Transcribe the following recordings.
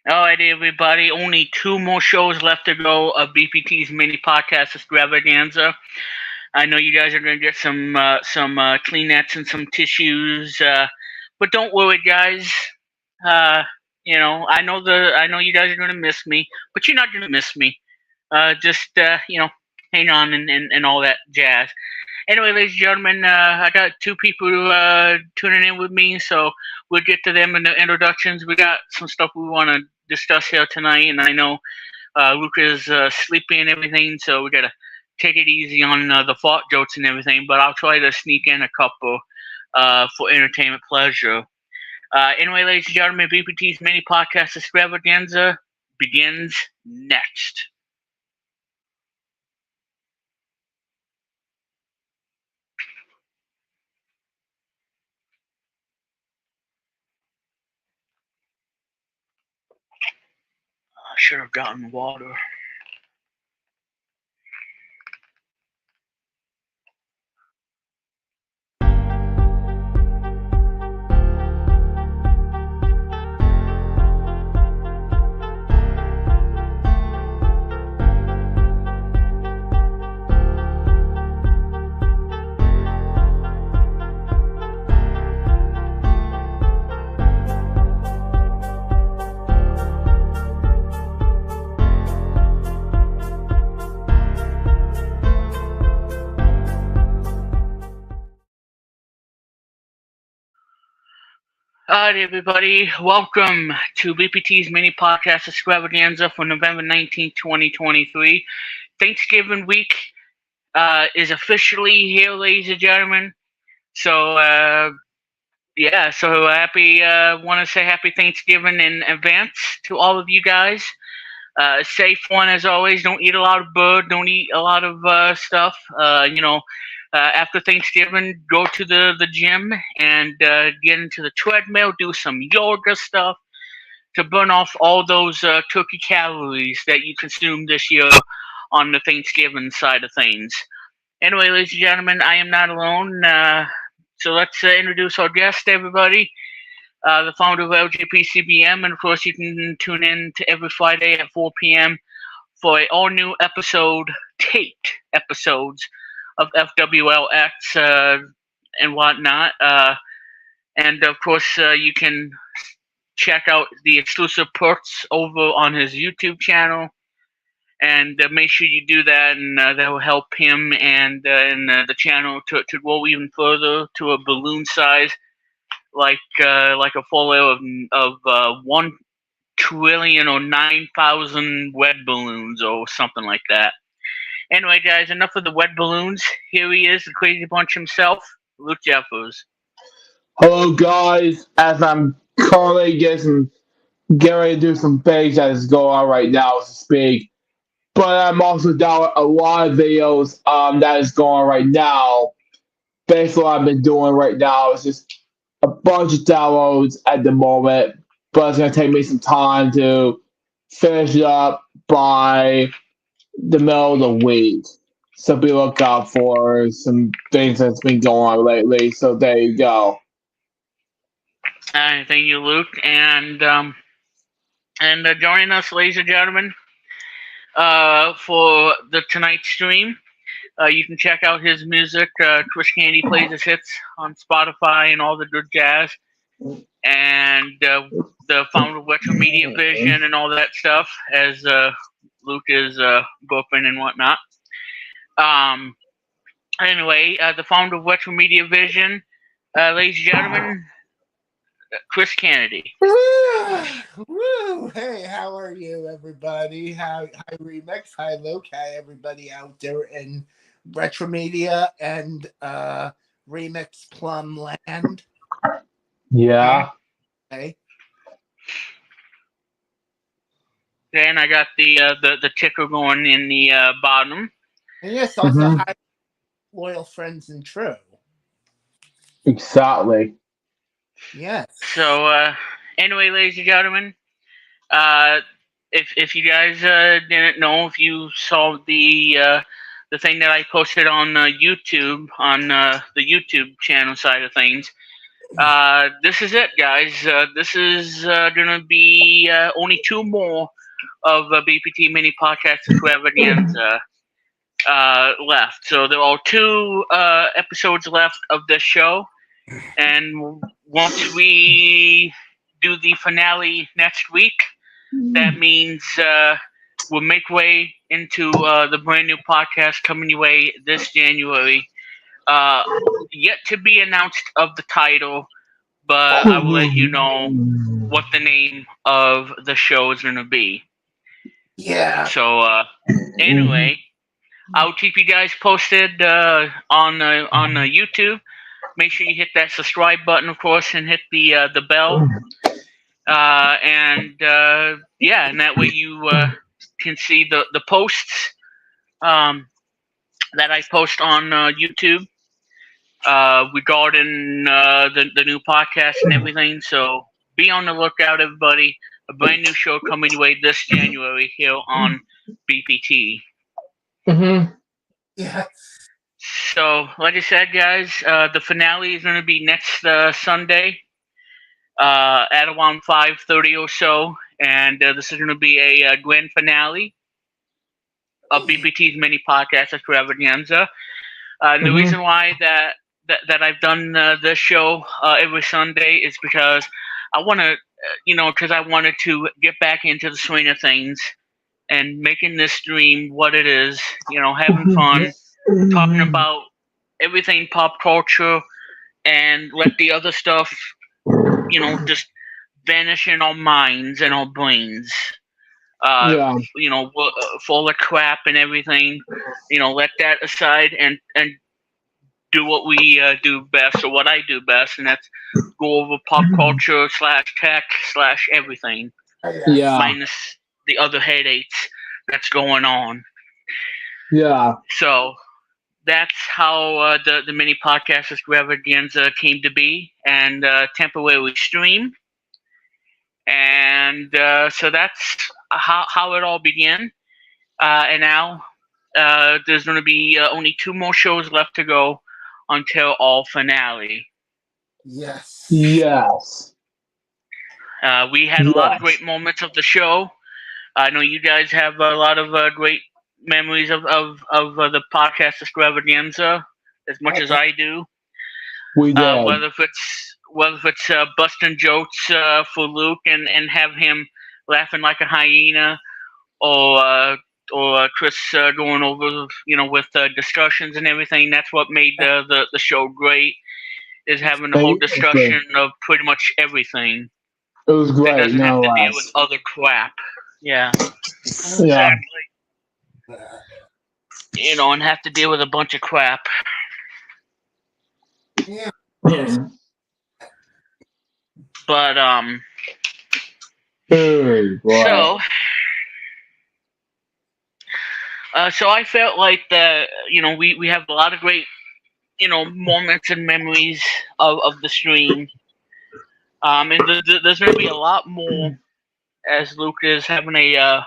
All right, everybody. Only two more shows left to go of BPT's mini podcast Extravaganza. I know you guys are going to get some Kleenex and some tissues, but don't worry, guys. Uh, I know you guys are going to miss me, but you're not going to miss me. Just hang on and all that jazz. Anyway, ladies and gentlemen, I got two people tuning in with me, so we'll get to them in the introductions. We got some stuff we want to discuss here tonight, and I know Luke is sleepy and everything, so we got to take it easy on the fart jokes and everything, but I'll try to sneak in a couple for entertainment pleasure. Anyway, ladies and gentlemen, BPT's mini podcast extravaganza begins next. I should have gotten water. Alright, everybody, welcome to BPT's mini podcast extravaganza for November 19th, 2023. Thanksgiving week is officially here, ladies and gentlemen. So, happy, want to say happy Thanksgiving in advance to all of you guys. Safe one as always. Don't eat a lot of bird. Don't eat a lot of stuff. After Thanksgiving, go to the gym and get into the treadmill. Do some yoga stuff to burn off all those turkey calories that you consumed this year on the Thanksgiving side of things. Anyway, ladies and gentlemen, I am not alone. So let's introduce our guest, everybody. The founder of LJPCBM, and of course you can tune in to every Friday at 4 p.m. for an all-new episode, taped episodes of FWLX and whatnot. And of course you can check out the exclusive perks over on his YouTube channel. And make sure you do that, and that will help him and the channel to grow even further to a balloon size, like a full of 1 trillion or 9,000 wet balloons or something like that. Anyway, guys, enough of the wet balloons. Here he is, the crazy bunch himself, Luke Jeffers. Hello, guys. As I'm currently getting ready to do some things that is going on right now as to speak, but I'm also doing a lot of videos that is going on right now. Basically, what I've been doing right now is just a bunch of downloads at the moment, but it's gonna take me some time to finish it up by the middle of the week. So be look out for some things that's been going on lately. So there you go. Thank you, Luke, and joining us, ladies and gentlemen, for the tonight's stream. You can check out his music. Chris Candy plays his hits on Spotify and all the good jazz. And the founder of Retro Media Vision and all that stuff, as Luke is burping and whatnot. Anyway, the founder of Retro Media Vision, ladies and gentlemen, Chris Kennedy. Woo! Hey, how are you, everybody? Hi, Remix. Hi, Luke. Hi, everybody out there in Retro Media and Remix Plum Land. Yeah. Okay. Then I got the ticker going in the bottom. And yes, also hi, loyal friends and true. Exactly. Yes. So anyway, ladies and gentlemen, if you guys didn't know, if you saw the thing that I posted on YouTube on the YouTube channel side of things, This is it, guys. This is gonna be only two more of BPT mini podcast extravaganza left. So there are two episodes left of this show, and once we do the finale next week, that means we'll make way into the brand new podcast coming your way this January. Yet to be announced of the title, but I will let you know what the name of the show is going to be. Yeah. So anyway, I'll keep you guys posted on YouTube. Make sure you hit that subscribe button, of course, and hit the bell. And that way you can see the posts that I post on YouTube regarding the new podcast and everything. So be on the lookout, everybody. A brand new show coming your way this January here on BPT. Yeah. So, like I said, guys, the finale is going to be next Sunday at around 5:30 or so, and this is going to be a grand finale of BPT's mini podcast extravaganza. The reason why that I've done this show every Sunday is because I want to, because I wanted to get back into the swing of things and making this stream what it is, having fun, talking about everything pop culture, and let the other stuff, just vanish in our minds and our brains. Full of crap and everything. Let that aside and do what we do best, or what I do best, and that's go over pop culture / tech / everything. Yeah. Minus the other headaches that's going on. Yeah. So that's how the mini podcast extravaganza came to be, and temporarily stream. And so that's how it all began. And now there's going to be only two more shows left to go until all finale. Yes. Yes. We had a lot of great moments of the show. I know you guys have a lot of great memories of the podcast extravaganza, as much as I do. We did. Whether it's busting jokes for Luke and have him laughing like a hyena, or Chris going over with discussions and everything. That's what made the show great. Is having a whole discussion of pretty much everything. It was great. It doesn't have to deal with other crap. Yeah. Yeah. Exactly. And have to deal with a bunch of crap. Yeah. But Hey, boy. So I felt like we have a lot of great moments and memories of the stream. And there's going to be a lot more, as Luke is having a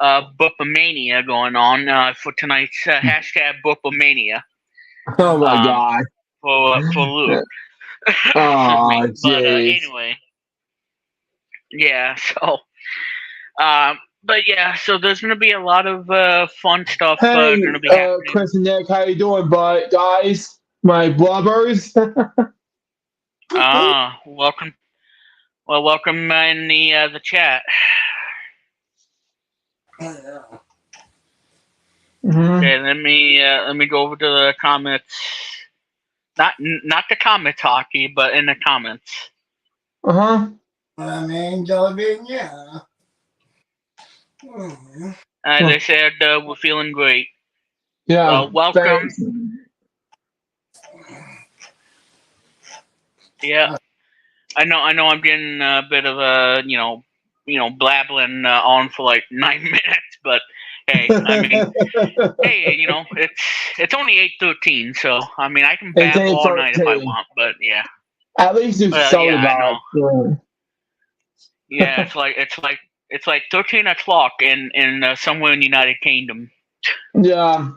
bookmania going on for tonight's hashtag bookmania. Oh my god. For Luke. Oh, but anyway, yeah. So, but yeah. So there's going to be a lot of fun stuff hey, going to be happening. Chris and Nick, how you doing, bud? Guys, my brothers. Welcome. Well, welcome in the chat. Okay, let me go over to the comments. Not the comment hockey, but in the comments. Yeah. They said we're feeling great. Yeah. Welcome. Thanks. Yeah. I know. I'm getting a bit of a blabbling on for like 9 minutes, but hey, I mean, hey, it's only 8:13, so I mean, I can babble all night if I want, but yeah. At least do something about it. Yeah, it's like 13 o'clock in somewhere in the United Kingdom. Yeah.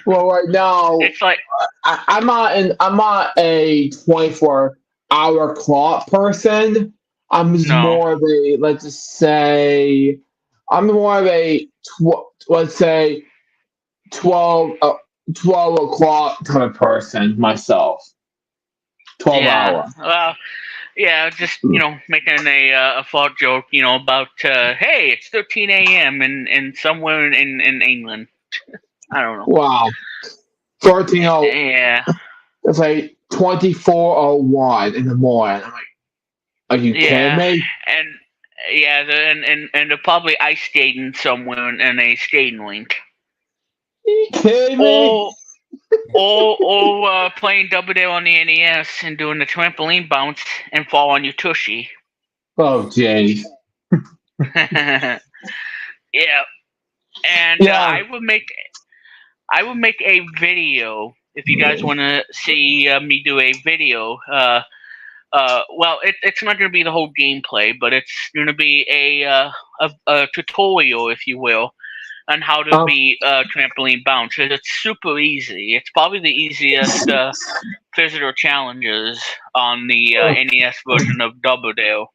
Well, right now it's like I'm on a 24 hour clock person. I'm just No. more of a, let's just say, I'm more of a, let's say, 12 o'clock kind of person myself. 12 Yeah. hour. Well, yeah, just making a thought joke, about hey, it's 13 a.m. in somewhere in England. I don't know. Wow. 13. Yeah. It's like 24:01 in the morning. I'm like, are you kidding Yeah, me? and yeah, and they're probably ice skating somewhere in a skating rink, Are you kidding me? or playing double dare on the NES and doing the trampoline bounce and fall on your tushy. Oh, jeez. Yeah, and Yeah. I would make a video if you guys want to see me do a video. Well, it's not going to be the whole gameplay, but it's going to be a tutorial, if you will, on how to Um, be trampoline bounce. It's super easy. It's probably the easiest physical challenges on the NES version of Double Dare.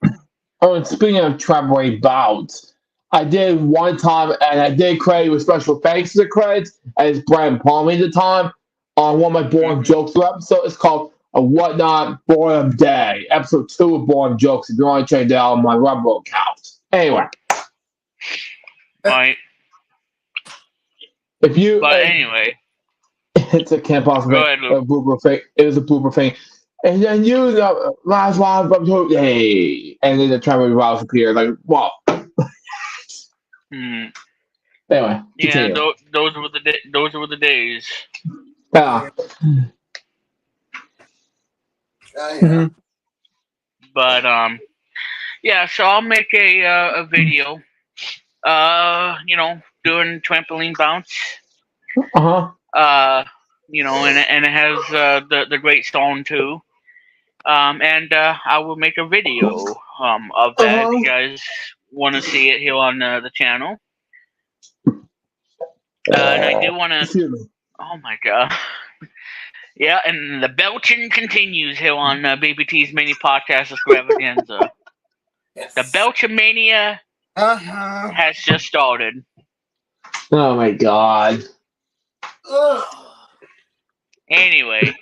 Oh, and speaking of trampoline bouts, I did one time, and I did credit with special thanks to the credits as Branden Plumley at the time on one of my Boring Hmm. Jokes episode. It's called A Whatnot Boredom Day, episode 2 of Boring Jokes. If you want to check that out on my Rumble account. Anyway, Right. if you, But anyway, it's a can't possibly go ahead, Luke. a blooper thing. It was a blooper thing. And then you, the last one, hey, and then the trampoline bouts appeared. Like, wow. Hmm. Anyway, Yeah, continue. those were the days. Yeah. Yeah. But yeah. So I'll make a video. Doing trampoline bounce. Uh-huh. And it has the great song too. And I will make a video of that if you guys want to see it here on the channel. And I do want to. Excuse me. Oh my god. Yeah, and the belching continues here on BPT's mini podcast Extravaganza. Yes. The Belchamania has just started. Oh my god. Ugh. Anyway,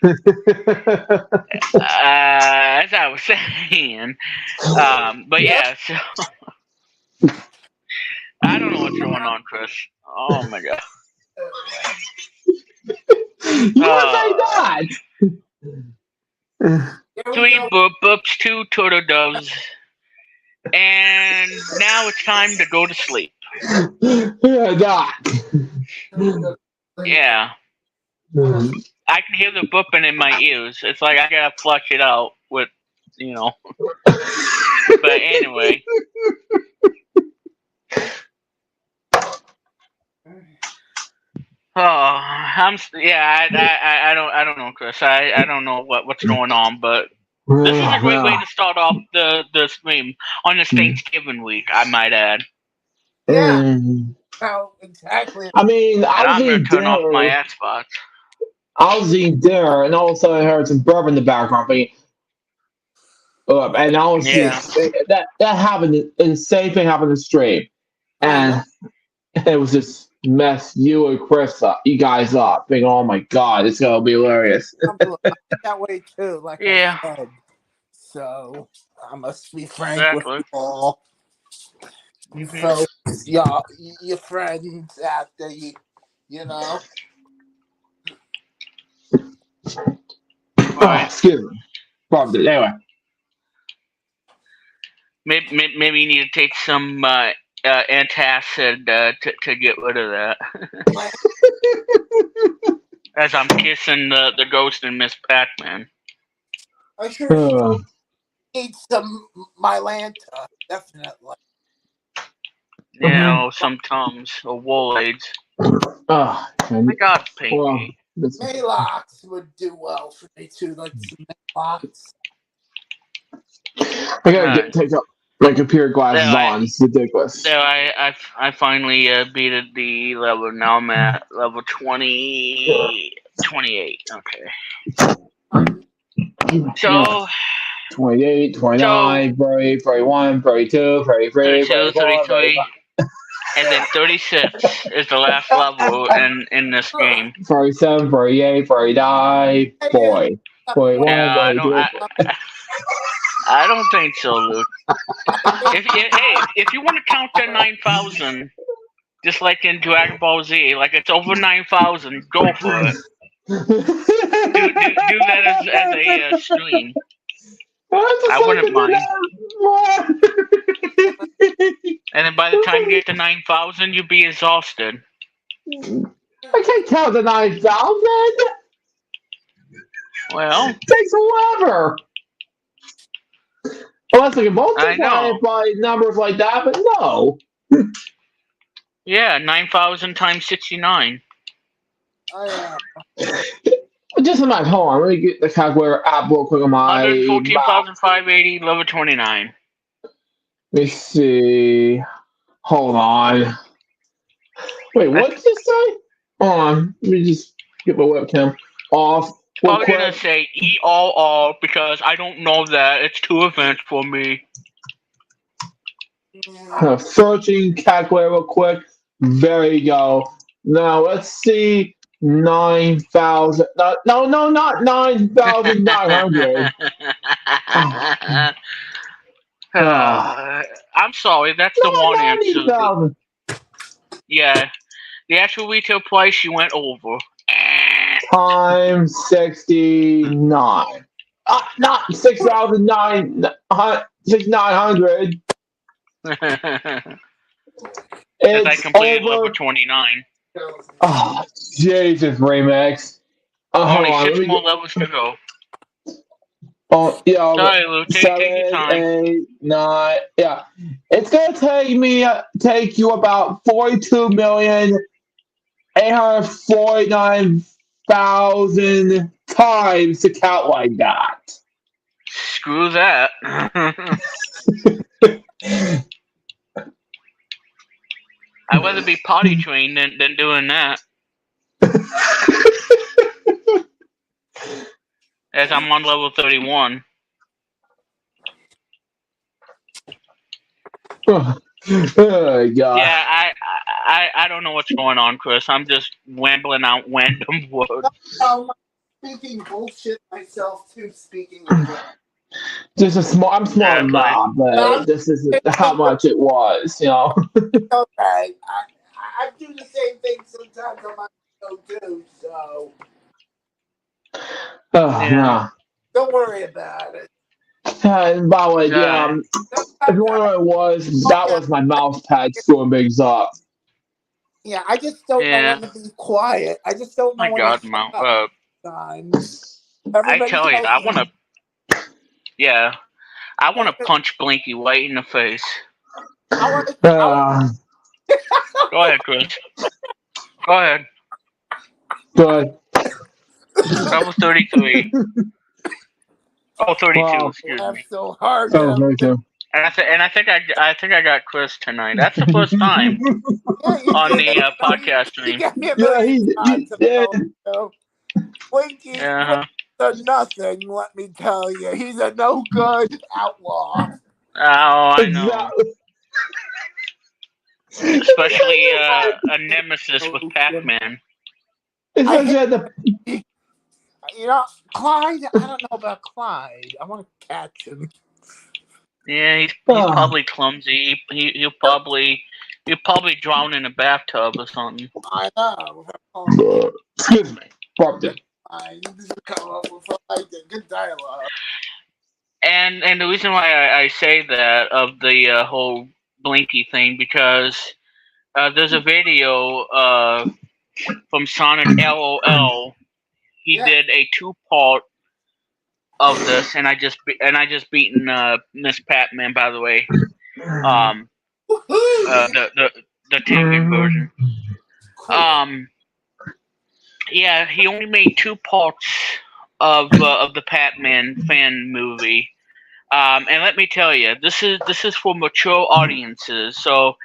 as I was saying, but yeah, so I don't know what's going on, Chris. Oh my god. You say that. 3 boop boops, 2 turtle doves, and now it's time to go to sleep. Yeah, Doc. Yeah, I can hear the booping in my ears. It's like I gotta flush it out with, But anyway. Oh, I don't know, Chris. I don't know what's going on, but this is a great way to start off the stream on this Thanksgiving week, I might add. Yeah. Oh, exactly. I mean, And I'm gonna turn off my Xbox. I was eating dinner, and all of a sudden I heard some bourbon in the background. And I was that happened. The same thing happened in the stream, and it was just mess you and Chris up, you guys up. Thinking, oh my god, it's gonna be hilarious. That way too, like Yeah. I said. So I must be frank Exactly. with you all. You folks, y'all, your friends out there, you know. Oh, excuse me. Probably. Anyway. Maybe you need to take some antacid to get rid of that. As I'm kissing the ghost and Miss Pac-Man. I sure need some Mylanta, definitely. Some Tums or Woolades. Oh my god, Pinky. Maalox would do well for me too, like some Maalox. I gotta take up my computer glasses on. It's ridiculous. So I finally beat the level. Now I'm at level 28. Okay. So 28, 29, 30, 31, 32, 33, 32, 34, 33, and then 36 is the last level in this game. 37, 38, 39, 40, 41, No, 42. I don't think so, Luke. If you want to count to 9,000, just like in Dragon Ball Z, like it's over 9,000, go for it. Do that as a stream. I wouldn't mind. And then by the time you get to 9,000, you'll be exhausted. I can't count to 9,000. Well, It takes forever. Unless we can multiply it by numbers like that, but no. Yeah, 9,000 times 69. Just a minute, hold on. Let me get the calculator app real quick on my 114,580, level 29. Let me see. Hold on. Wait, what did you say? Hold on. Let me just get my webcam off. Probably gonna say ERR because I don't know that. It's two events for me. Searching calculator real quick. There you go. Now let's see. 9,000. No, not 9,900. I'm sorry, that's the one answer. Yeah, the actual retail price you went over. Times 69. Not 6,900. As I completed level 29. Oh, Jesus, Remix. Only 6 more levels to go. Oh, yeah. Sorry, Lou. Take your time. 8, 9. Yeah. It's going to take you about 42,849,000 times to count like that. Screw that. I'd rather be potty trained than doing that. As I'm on level 31. Oh, God. Yeah, I don't know what's going on, Chris. I'm just rambling out random words. I'm speaking bullshit myself too. Speaking. I'm smart enough, but this isn't how much it was, you know. Okay, I do the same thing sometimes on my show too, so. Yeah. Don't worry about it. And by the way, if you wonder what it was, that was my mouse pad screwing things up. Yeah, I just don't know when to be quiet. I just don't know when to Mount. I tell you, I want to. Yeah, I want to punch Blinky right in the face. Go ahead, Chris. Go ahead. Good. That was 33. Oh, 32. Wow. Excuse me. So hard. Oh, 32. And I think I got Chris tonight. That's the first time on the podcast stream. Yeah, he did. Blinky is nothing. Let me tell you, he's a no good outlaw. Oh, I know. Especially a nemesis with Pac-Man. You know, Clyde. I don't know about Clyde. I want to catch him. Yeah, he's probably clumsy. He'll probably drown in a bathtub or something. I know. Excuse me. You just come up with good dialogue. And the reason why I say that of the whole Blinky thing because there's a video from Sonic LOL. He did a 2-part of this, and I just beaten Miss Pac-Man, by the way. The 10-bit version. Yeah, he only made 2 parts of the Pac-Man fan movie. And let me tell you, this is for mature audiences. So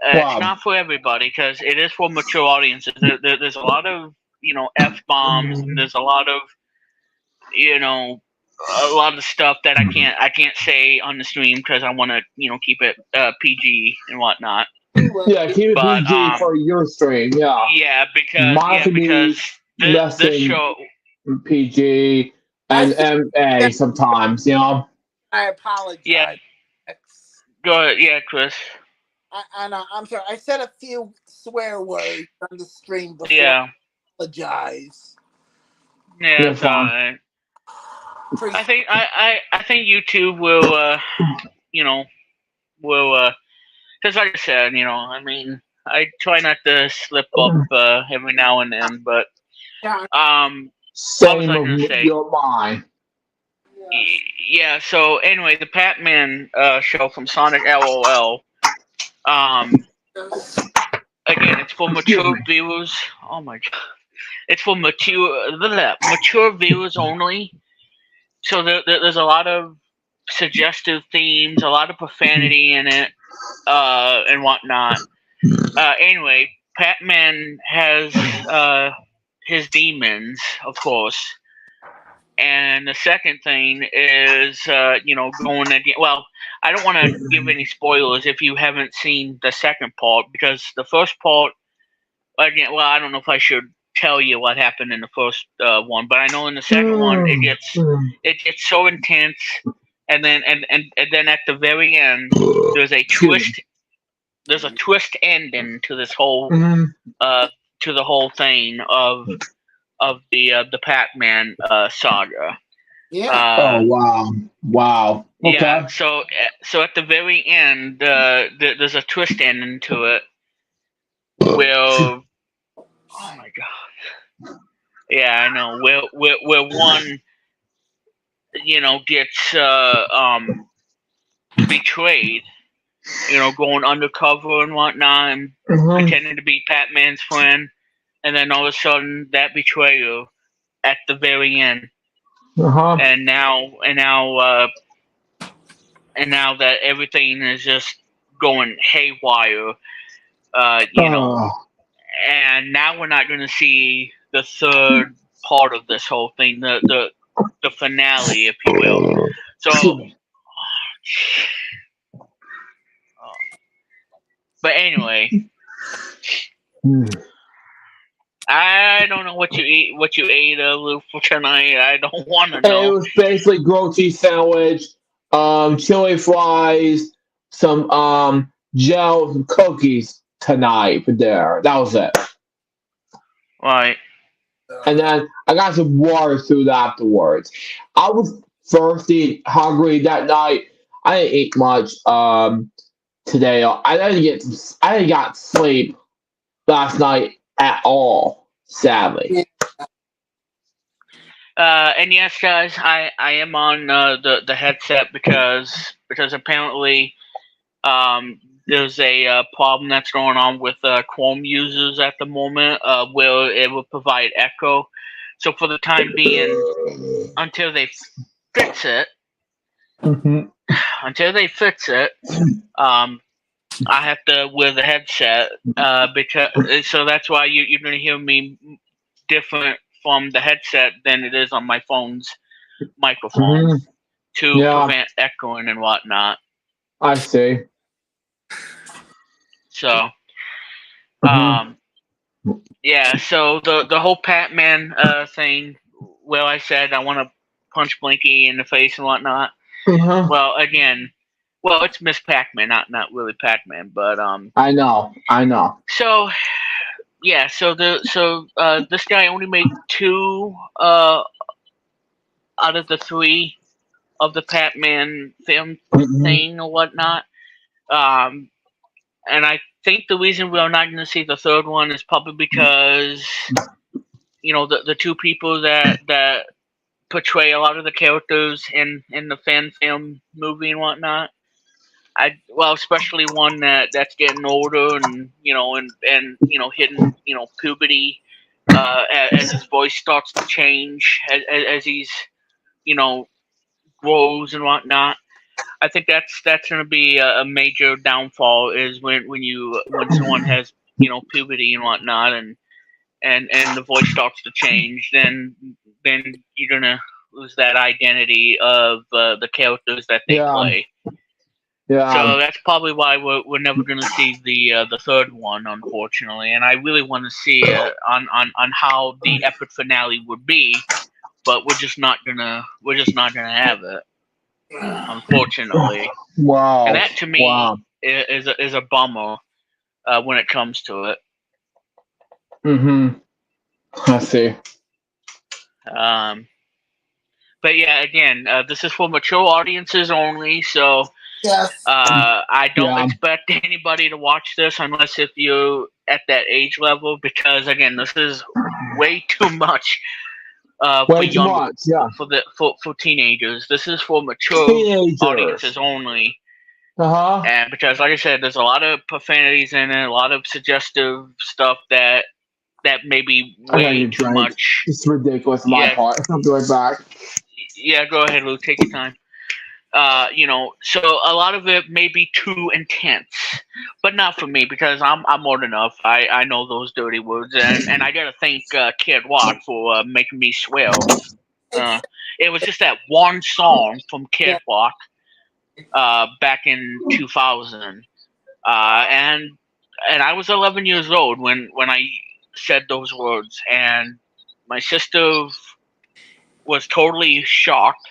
it's not for everybody because it is for mature audiences. There's a lot of F-bombs. And there's a lot of a lot of stuff that I can't say on the stream because I want to keep it PG and whatnot. Yeah, keep it But PG for your stream. Yeah, mine can be because less this than show. PG and MA sometimes. I apologize. Yeah. Go ahead. Yeah, Chris. I'm sorry. I said a few swear words on the stream before. Yeah. I apologize. Yeah, it's all right. I think YouTube will because like I said, I mean, I try not to slip up every now and then, but same of your mind. Yeah. So anyway, the Pac-Man show from Sonic LOL. Again, it's for mature viewers. Oh my god, it's for mature viewers only. So there's a lot of suggestive themes, a lot of profanity in it, and whatnot. Anyway, Pac-Man has his demons, of course. And the second thing is, going again. Well, I don't want to give any spoilers if you haven't seen the second part, because the first part, again, well, I don't know if I should tell you what happened in the first one, but I know in the second one it gets so intense, and then at the very end there's a twist. There's a twist ending to this whole to the whole thing of the Pac-Man saga. Yeah. Wow. Okay. Yeah. So at the very end, there's a twist ending to it. Where, oh my god. Yeah, I know. Where one, gets betrayed. Going undercover and whatnot, and pretending to be Pac-Man's friend, and then all of a sudden that betrayal at the very end. And now that everything is just going haywire, and now we're not going to see the third part of this whole thing, the finale, if you will. So, but anyway, I don't know what you ate, Lou, for tonight. I don't want to know. It was basically grilled cheese sandwich, chili fries, some gel, some cookies tonight for dinner. That was it. Right. And then I got some water soon afterwards. I was thirsty, hungry that night. I didn't eat much today. I didn't get sleep last night at all, sadly. And yes, guys, I am on the headset because apparently there's a problem that's going on with Chrome users at the moment where it will provide echo. So for the time being, until they fix it, I have to wear the headset because so that's why you're going to hear me different from the headset than it is on my phone's microphone to prevent echoing and whatnot. I see. So, yeah. So the whole Pac-Man thing. Well, I said I want to punch Blinky in the face and whatnot. Well, again. Well, it's Miss Pac-Man, not really Pac-Man, but I know. So, yeah, so this guy only made 2 out of the 3 of the Pac-Man film thing or whatnot, and I think the reason we're not going to see the third one is probably because the 2 people that portray a lot of the characters in the fan film movie and whatnot. Especially one that's getting older and hitting puberty as his voice starts to change as he's grows and whatnot. I think that's going to be a major downfall is when someone has puberty and whatnot and the voice starts to change. Then you're gonna lose that identity of the characters that they play. Yeah. So that's probably why we're never going to see the third one, unfortunately. And I really want to see on how the epic finale would be, but we're just not gonna have it, unfortunately. Wow. And that to me is a bummer when it comes to it. I see. But yeah, again, this is for mature audiences only, so Yes. I don't expect anybody to watch this unless if you're at that age level, because again, this is way too much for young, for teenagers. This is for mature audiences only. And because, like I said, there's a lot of profanities in it, a lot of suggestive stuff that may be way too much. It's ridiculous on my part. I'll be right back. Yeah, go ahead, Luke. Take your time. So a lot of it may be too intense, but not for me because I'm old enough. I know those dirty words, and I gotta thank Kid Rock for making me swear. It was just that one song from Kid Rock back in 2000, and I was 11 years old when I said those words, and my sister was totally shocked.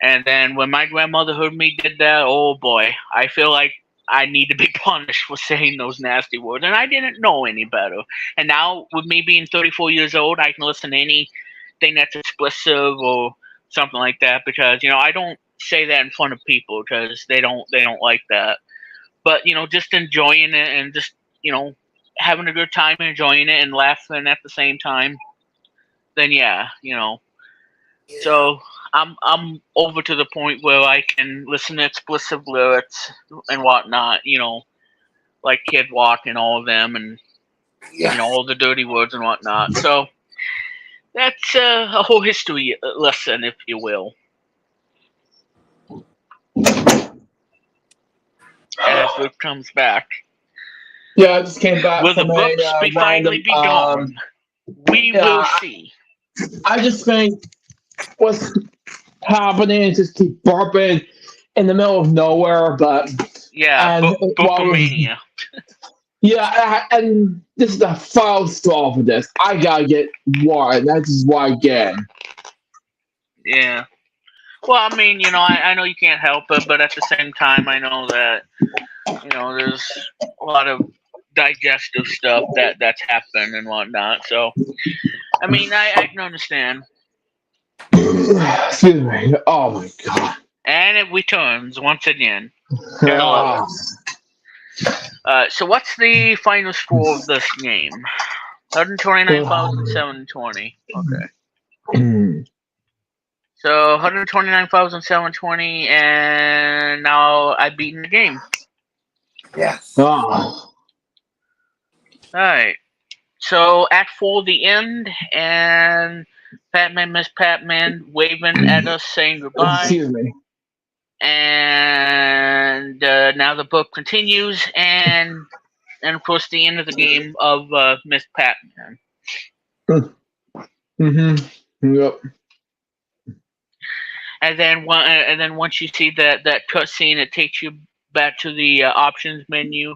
And then when my grandmother heard me did that, oh boy, I feel like I need to be punished for saying those nasty words. And I didn't know any better. And now with me being 34 years old, I can listen to anything that's explicit or something like that because, I don't say that in front of people because they don't like that. But, just enjoying it and just, having a good time enjoying it and laughing at the same time, then yeah. So I'm over to the point where I can listen to explicit lyrics and whatnot, like Kid Rock and all of them, and all the dirty words and whatnot. So that's a whole history lesson, if you will. As Luke comes back. Yeah, I just came back. Will the books finally be gone? We will see. I just think what's happening is just keep burping in the middle of nowhere, but Bookmania. And this is the final straw for this. I gotta get one. That's just why again. Yeah. Well, I mean, I know you can't help it, but at the same time, I know that, there's a lot of digestive stuff that's happened and whatnot. So, I mean, I can understand. Excuse me. Oh my god. And it returns once again. So what's the final score of this game? 129,720. Okay. So 129,720, and now I've beaten the game. Yes. Oh. Alright. So Act 4, the end, and Batman, Miss Patman waving at us saying goodbye. Excuse me. And now the book continues, and of course the end of the game of Miss Patman. Yep. And then once you see that cutscene, it takes you back to the options menu.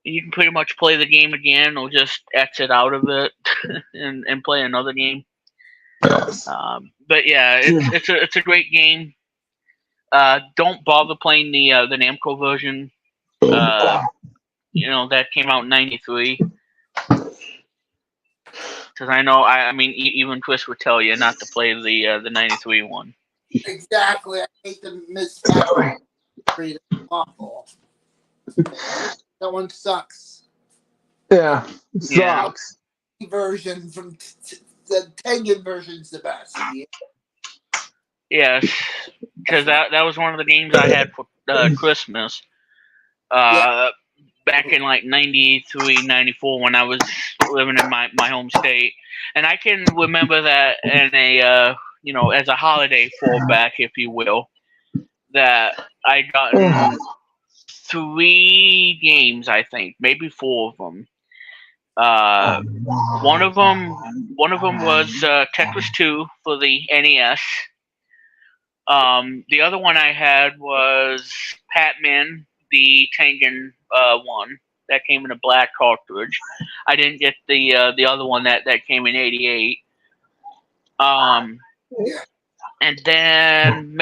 You can pretty much play the game again, or just exit out of it and play another game. Yes. But yeah, it's a great game. Don't bother playing the Namco version. That came out in '93. Because I know, I mean, even Chris would tell you not to play the '93 one. Exactly. I hate the Miss Patman. It's awful. That one sucks. Yeah, it sucks. The version from the Tengen version's the best. Yes, because that was one of the games I had for Christmas. Back in like '93, '94 when I was living in my home state, and I can remember that in a as a holiday fallback, if you will, that I got 3 games, I think, maybe 4 of them. One of them was Tetris 2 for the NES. The other one I had was Patman, the Tengen one that came in a black cartridge. I didn't get the other one that came in '88. Um, and then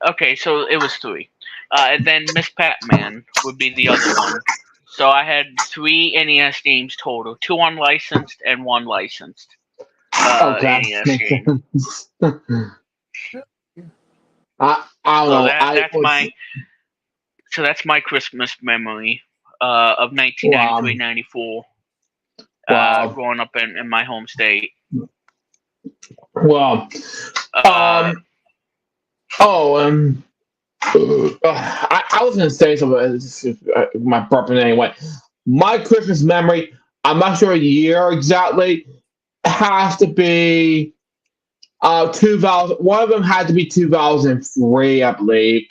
okay, so it was three. And then Miss Patman would be the other one. So I had three NES games total, two unlicensed and one licensed Okay. NES game. I don't So know. that's my Christmas memory of 1993-94, Wow. growing up in my home state. Well, Uh, I was gonna say something. My proper anyway. My Christmas memory. I'm not sure a year exactly. Has to be 2000. One of them had to be 2003, I believe,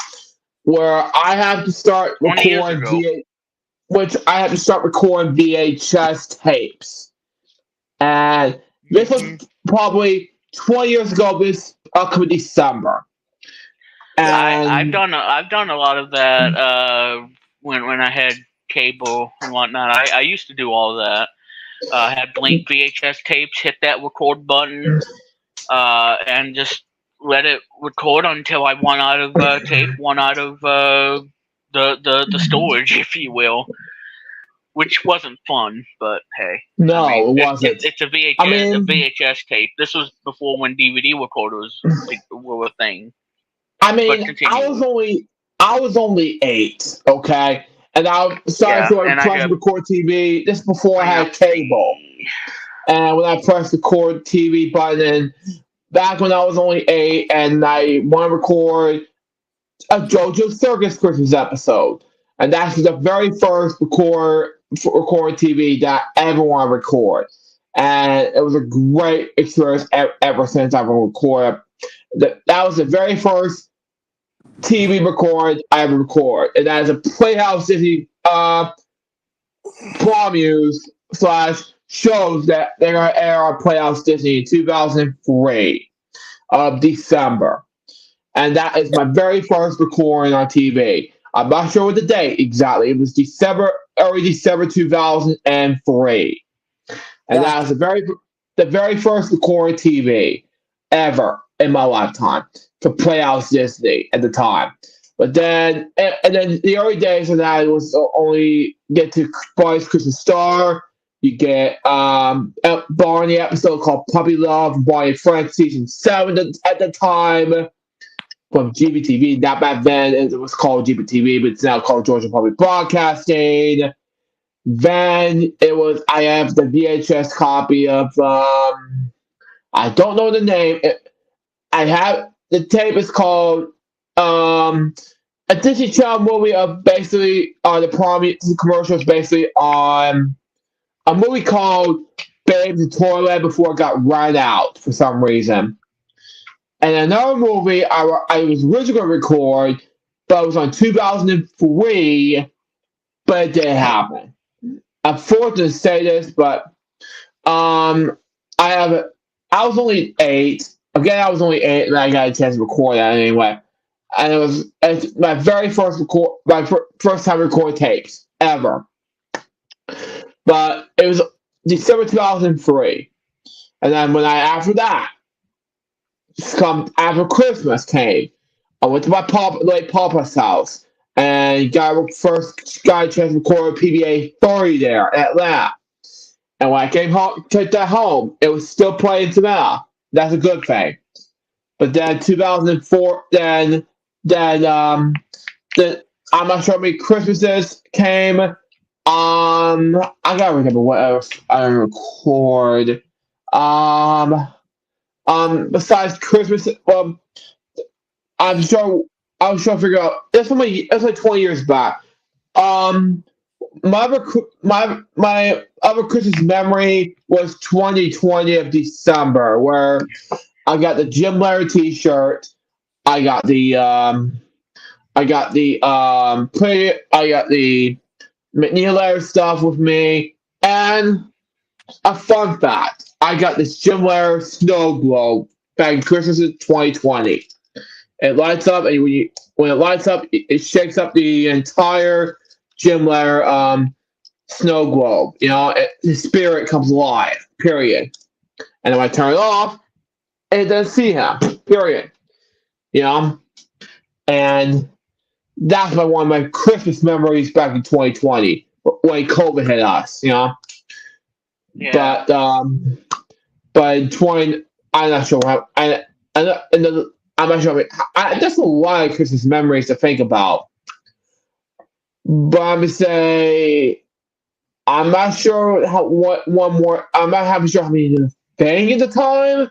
where I have to start 20 years recording ago. which I had to start recording VHS tapes, and this was probably 20 years ago. This upcoming December. I've And done a lot of that when I had cable and whatnot. I used to do all of that. Had blank VHS tapes, hit that record button, and just let it record until I won out of tape, won out of the storage, if you will, which wasn't fun. But hey, I no, mean, it wasn't. it's a I VHS tape. This was before when DVD recorders were a thing. But I continue. was only 8, okay, and I started Yeah, to and I press have record TV. This before I bring had up cable, the and when I pressed the record TV button, back when I was only 8, and I want to record a JoJo Circus Christmas episode, and that's the very first record TV that I ever want to record, and it was a great experience ever since I've recorded. That was the very first TV record I ever record, and that is a Playhouse Disney promos slash shows that they're gonna air on Playhouse Disney in 2003 of December, and that is my very first recording on TV. I'm not sure what the date exactly. It was early December 2003, and that was the very first recording TV ever in my lifetime to Playhouse Disney at the time. But then, and then the early days of that, it was only get to Barney's Christmas Star. You get Barney episode called Puppy Love, Barney and Friends season 7 at the time from GBTV. Not back then it was called GBTV, but it's now called Georgia Public Broadcasting. Then I have the VHS copy of I don't know the name. I have the tape is called a Disney Channel movie of basically the commercials basically on a movie called Babe the Toilet before it got run out for some reason. And another movie I was originally going to record, but it was on 2003, but it didn't happen. I'm fortunate to say this, but I was only 8. Again, I was only 8, and I got a chance to record that anyway. And it's my very first first time recording tapes ever. But it was December 2003, and then after that, after Christmas came, I went to my late papa's house and got a chance to record PBA 30 there at Atlanta. And when I came home, took that home, it was still playing to now. That's a good thing. But then 2004, then I'm not sure how many Christmases came. I gotta remember what else I record. Besides Christmas, I'm sure I was trying to figure out. That's like 20 years back. My other Christmas memory was 2020 of December, where I got the Jim Larry T-shirt. I got the McNeil Larry stuff with me, and a fun fact: I got this Jim Larry snow globe back in Christmas of 2020. It lights up, and when it lights up, it shakes up the entire gym ladder snow globe. The spirit comes alive. Period. And then when I turn it off, it doesn't see him. Period. And that's one of my Christmas memories back in 2020 when COVID hit us. Yeah. But in 20, I'm not sure. I'm not sure. There's a lot of Christmas memories to think about. But I'm gonna say I'm not sure I'm not sure how many to think at the time,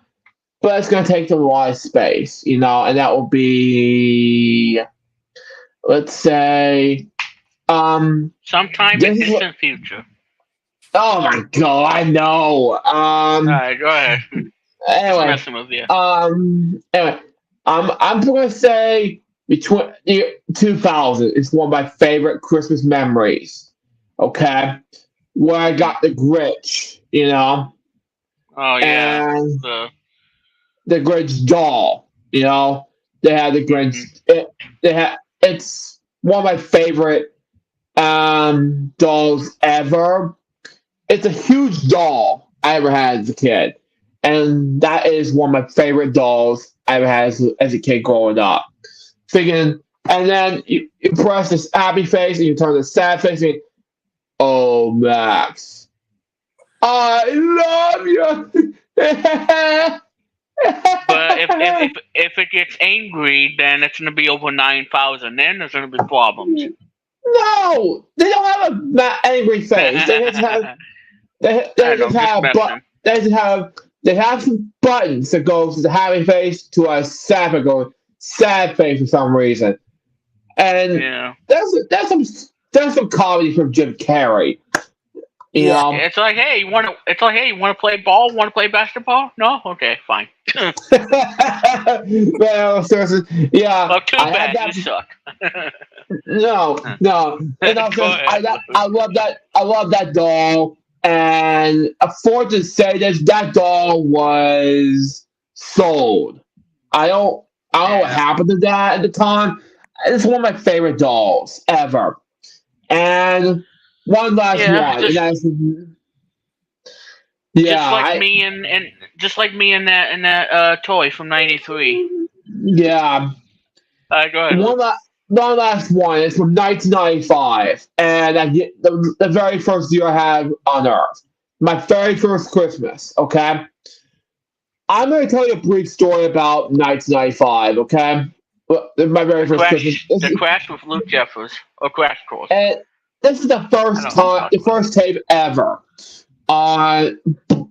but it's gonna take a lot of space, and that will be, let's say, sometime in the distant future. Oh my god, I know. Alright, go ahead. Anyway, Messing with you. Anyway, I'm gonna say between 2000 is one of my favorite Christmas memories. Okay, where I got the Grinch, Oh yeah, and the Grinch doll. They had the Grinch. It's one of my favorite dolls ever. It's a huge doll I ever had as a kid. And that is one of my favorite dolls I ever had as a kid growing up. And then you press this happy face and you turn the sad face and oh, Max, I love you. But if it gets angry, then it's going to be over 9,000. Then there's going to be problems. No, they don't have an angry face. They have some buttons that goes to the happy face to a sad face for some reason. And there's some comedy from Jim Carrey. It's like, hey, you want to play ball? Want to play basketball? No, okay, fine. Well, seriously, yeah. Well, too bad. You suck. No. And I love that doll. And unfortunately, to say this, that doll was sold. I don't know what happened to that at the time. It's one of my favorite dolls ever. And one last one. Just like me in that toy from '93. Yeah. Go ahead. One last one. It's from 1995, and the very first year I had on Earth. My very first Christmas. Okay. I'm going to tell you a brief story about 1995. Okay. My very first Christmas. The Crash with Luke Jeffers, or Crash Course. And this is the first tape ever.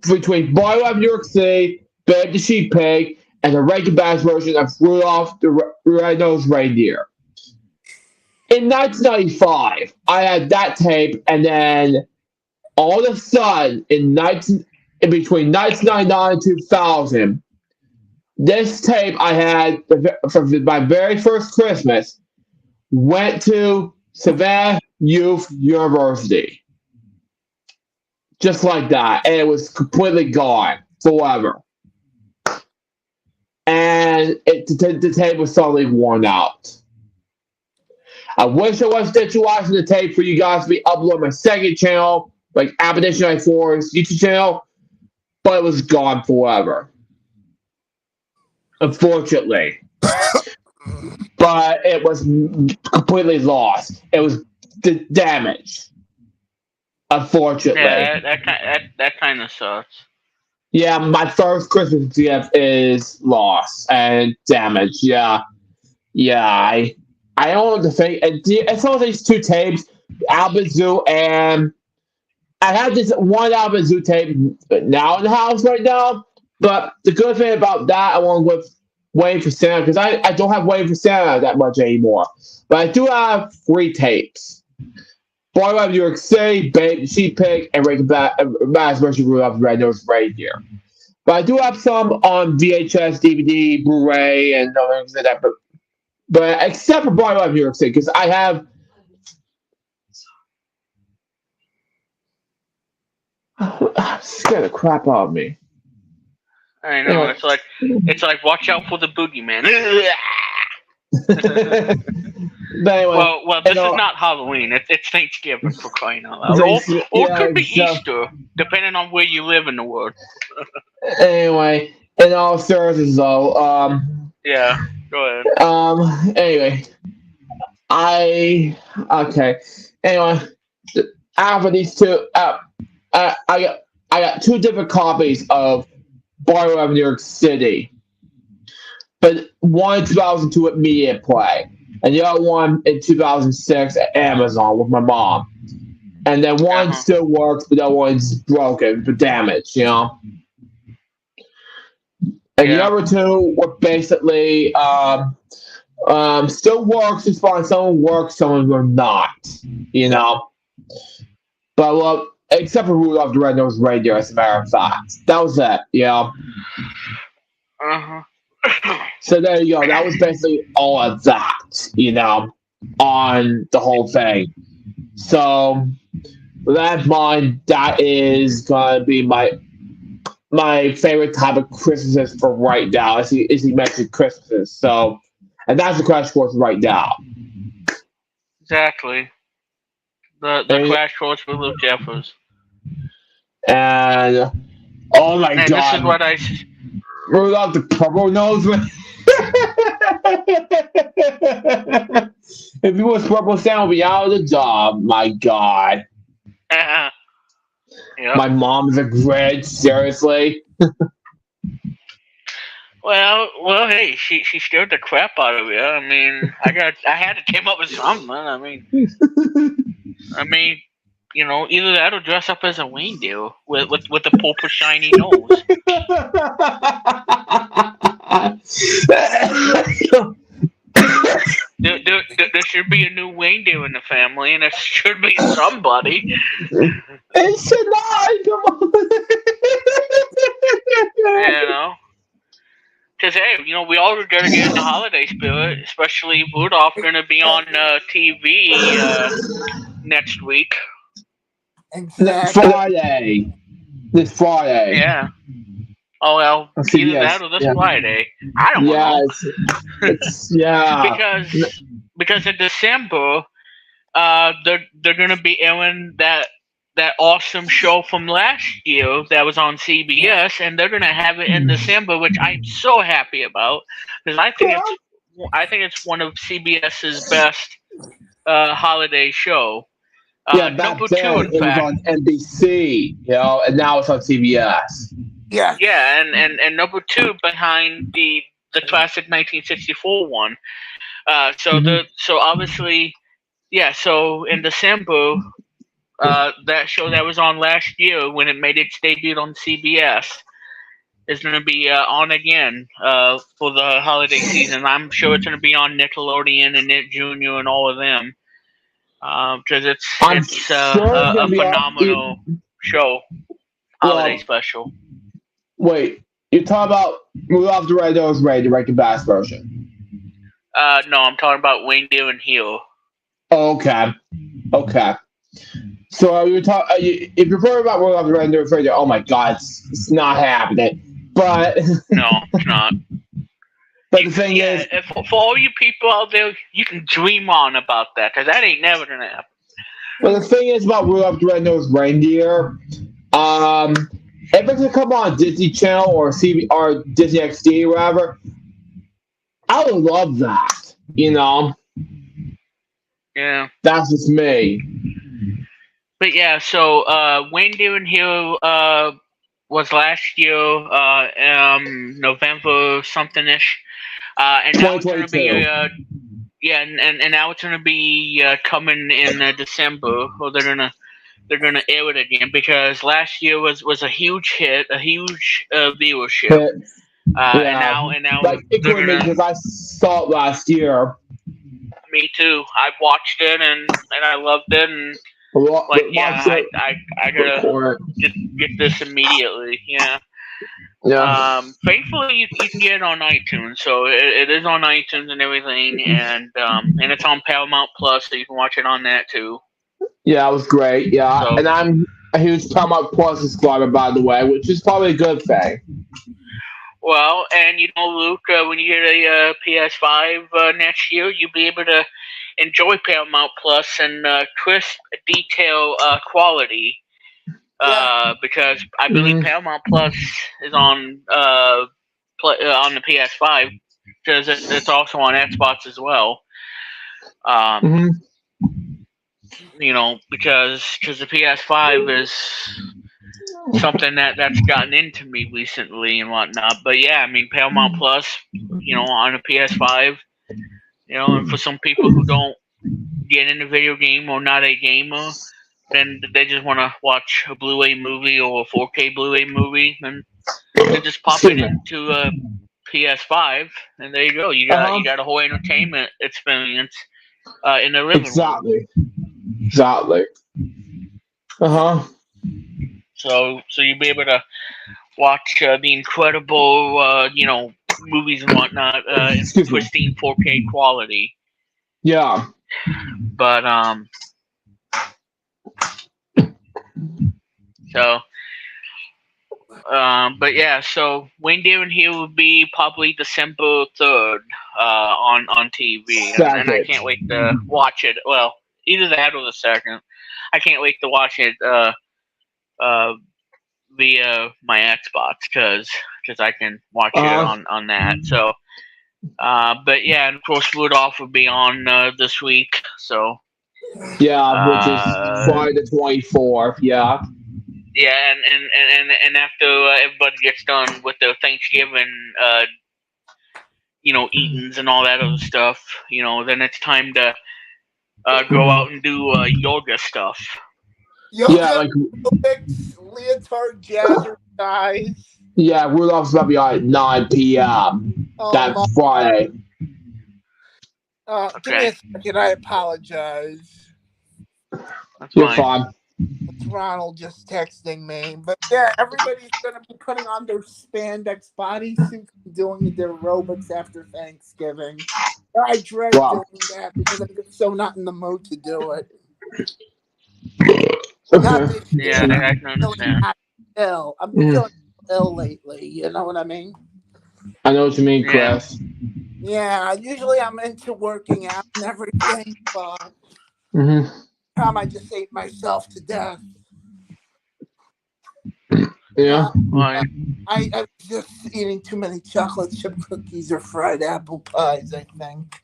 Between Boy Love New York City, Babe the Sheep Pig, and the Rankin Bass version of Rudolph the Red-Nosed Reindeer. In 1995, I had that tape, and then all of a sudden, in between 1999 and 2000, this tape I had from my very first Christmas went to Savannah Youth University. Just like that. And it was completely gone forever. And the tape was totally worn out. I wish I was watching the tape for you guys to be uploading my second channel, like Appetition 94's YouTube channel, but it was gone forever. Unfortunately. But it was completely lost. It was damaged. Unfortunately. Yeah, that kind of sucks. Yeah, my first Christmas gift is lost and damaged. Yeah. I don't know the thing. It's all these two tapes, Albert Zoo, and I have this one Albert Zoo tape now in the house right now. But the good thing about that, along with Waiting for Santa, because I don't have Waiting for Santa that much anymore. But I do have 3 tapes. Boy Love New York City, Babe the Sheep Pig, and Rankin Bass version Rudolph the Red-Nosed Reindeer. But I do have some on VHS, DVD, Blu-ray, and other things like that. But except for Boy Love New York City, because I have. Scared the crap out of me. I know. Anyway. It's like watch out for the boogeyman. But anyway, Well, this is not Halloween. It's Thanksgiving, for crying out loud, or it could be Easter, depending on where you live in the world. Anyway, in all seriousness, though, yeah, go ahead. Anyway, okay. Anyway, after these two, I got two different copies of Born of New York City, but one in 2002 at Media Play, and the other one in 2006 at Amazon with my mom. And then one still works, but the other one's broken for damage, you know. And the other two were basically still works just fine. Some of them work, some of them are not, you know. But well, except for Rudolph the Red-Nosed Reindeer, as a matter of fact, that was it, you know. So there you go. That was basically all of that, you know, on the whole thing. So with that in mind, that is gonna be my favorite type of Christmases for right now, as he mentioned Christmases. So, and that's the Crash Course right now. Exactly. The Crash Course with Luke Jeffers. And oh my God, this is what I. Rudolph the Purple Nose. If he was Purple Santa, would be out of the job. My God. Yep. My mom's a Grinch. Seriously. Well, hey, she scared the crap out of you. I mean, I had to come up with something. I mean, you know, either that or dress up as a reindeer with the purple shiny nose. There should be a new reindeer in the family, and there should be somebody. It should not. Come on. You know. Because, hey, you know, we all are going to get in the holiday spirit, especially Rudolph going to be on TV next week. Friday. This Friday. Yeah. Oh, well, either that or this Friday. I don't know. Because in December, they're going to be airing that awesome show from last year that was on CBS, and they're going to have it in December, which I'm so happy about, because I think it's one of CBS's best holiday show. Back then it was on NBC, you know, and now it's on CBS. Yeah. Yeah, and number two behind the classic 1964 one. So obviously, so in December, that show that was on last year when it made its debut on CBS is going to be on again for the holiday season. I'm sure it's going to be on Nickelodeon and Nick Jr. and all of them, because it's a phenomenal show, holiday special. Wait, you're talking about Rudolph the Red-Nosed Reindeer, the Rankin Bass version? No, I'm talking about Reindeer and Hero. Oh, okay. So you're if you're talking about Rudolph the Red-Nosed Reindeer, oh my God, it's not happening. But no, it's not. But the thing is, for all you people out there, you can dream on about that, because that ain't never gonna happen. But the thing is about Rudolph the Red-Nosed Reindeer, if it's gonna come on Disney Channel or Disney XD or whatever, I would love that. You know. Yeah. That's just me. But yeah, so Reindeer and Hero was last year, November something-ish, and now it's gonna be and now it's gonna be coming in December, or they're gonna air it again, because last year was a huge hit, a huge viewership. And now like because I saw it last year. Me too. I watched it and I loved it, and I gotta get this immediately. Yeah. Thankfully you can get it on iTunes, so it is on iTunes and everything, and it's on Paramount Plus, so you can watch it on that too. Yeah, it was great. Yeah, so, and I'm a huge Paramount Plus subscriber, by the way, which is probably a good thing. Well, and Luke, when you get a PS5 next year, you'll be able to enjoy Paramount Plus and crisp detail quality. Yeah. Because I believe Paramount Plus is on on the PS5 because it's also on Xbox as well. Because the PS5 is something that's gotten into me recently and whatnot. But yeah, I mean Paramount Plus, on a PS5, and for some people who don't get into video game or not a gamer, then they just want to watch a Blu-ray movie or a 4K Blu-ray movie, and they just pop it into a PS5, and there you go. You got a whole entertainment experience in the living room. Exactly. So you'll be able to watch the incredible, movies and whatnot in pristine 4K quality. Yeah. But but yeah, so Reindeer in here will be probably December 3rd on TV, and I can't wait to watch it. Well, either that or the 2nd. I can't wait to watch it via my Xbox because I can watch it on that. So, but yeah, and of course Rudolph will be on this week. So yeah, which is Friday the 24th. Yeah. Yeah, and after everybody gets done with their Thanksgiving, eatings and all that other stuff, then it's time to go out and do yoga stuff. Yoga, leotard, jazzercise. Yeah, Rudolph's about to be on at 9 p.m. that Friday. Give me a second. I apologize. You're fine. It's Ronald just texting me. But yeah, everybody's going to be putting on their spandex bodysuits and doing their aerobics after Thanksgiving. I dread doing that because I'm just so not in the mood to do it. Not this year. Yeah, I can understand. I'm feeling ill lately. You know what I mean? I know what you mean, Chris. Yeah, usually I'm into working out and everything, but time I just ate myself to death. Yeah. I was just eating too many chocolate chip cookies or fried apple pies, I think.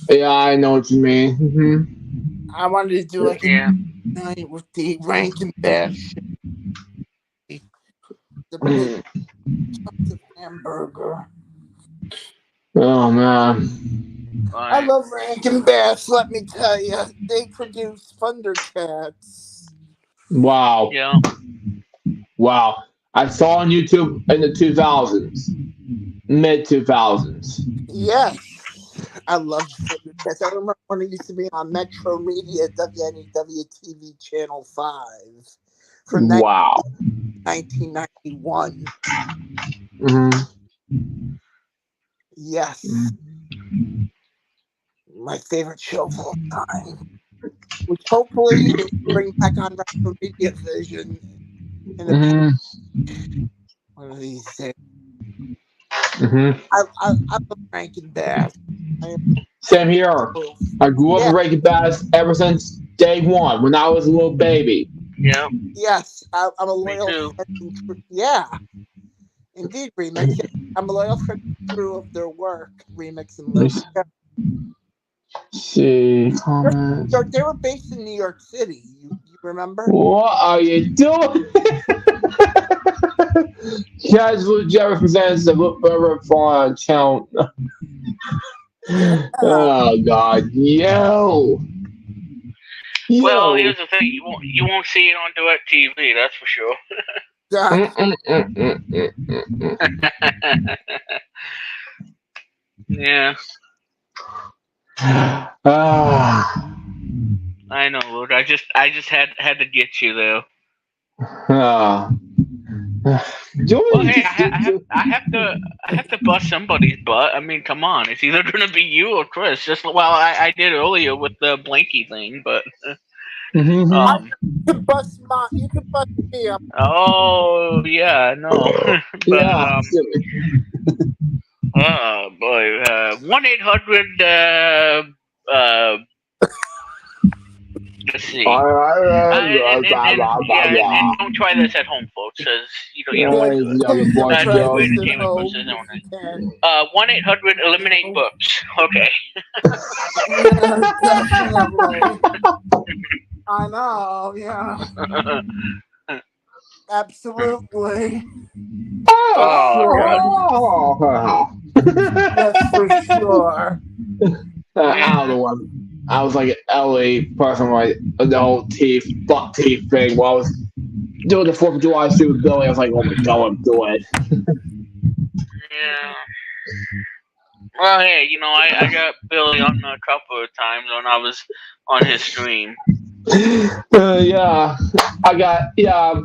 Yeah, I know what you mean. I wanted to do like a night with the Rankin Bash. The big chocolate hamburger. Oh, man. I love Rankin Bass, let me tell you. They produce Thundercats. Wow. Yeah. Wow. I saw on YouTube in the 2000s. Mid-2000s. Yes. I love Thundercats. I remember when it used to be on Metro Media, WNEW-TV Channel 5. From 1991. Yes. My favorite show of all time. Which hopefully bring back on Retro Media Vision in one of these days. I love Rankin Bass. Same here. I grew up with Rankin Bass ever since day one when I was a little baby. Yeah. Yes, I'm a loyal fan. Yeah. Indeed, Remix. I'm a loyal fan of their work, Remix and Luke. See, comments. They were based in New York City. You remember? What are you doing? Casual Jerry presents the River Farm channel. Oh God, yo. Well, here's the thing: you won't see it on DirecTV, that's for sure. Yeah. I know, Luke. I just had to get you though. Well, hey, I have to bust somebody's butt. I mean, come on, it's either gonna be you or Chris. I did earlier with the blankie thing, but you could bust me up. Oh yeah, no. But Oh boy, 1-800. Let's see. And don't try this at home, folks, because you don't want to do it. Please don't try Good this at entertainment home. purposes You only. can't. 1-800 eliminate books. Okay. Yeah, definitely. I know. Yeah, absolutely. For sure. Yes, for sure. I don't know what. I was like an LA person, like the whole buck teeth thing. While I was doing the 4th of July shoot with Billy, I was like, oh my god, I'm doing. Yeah. Well, hey, I got Billy on a couple of times when I was on his stream. Yeah, I got yeah.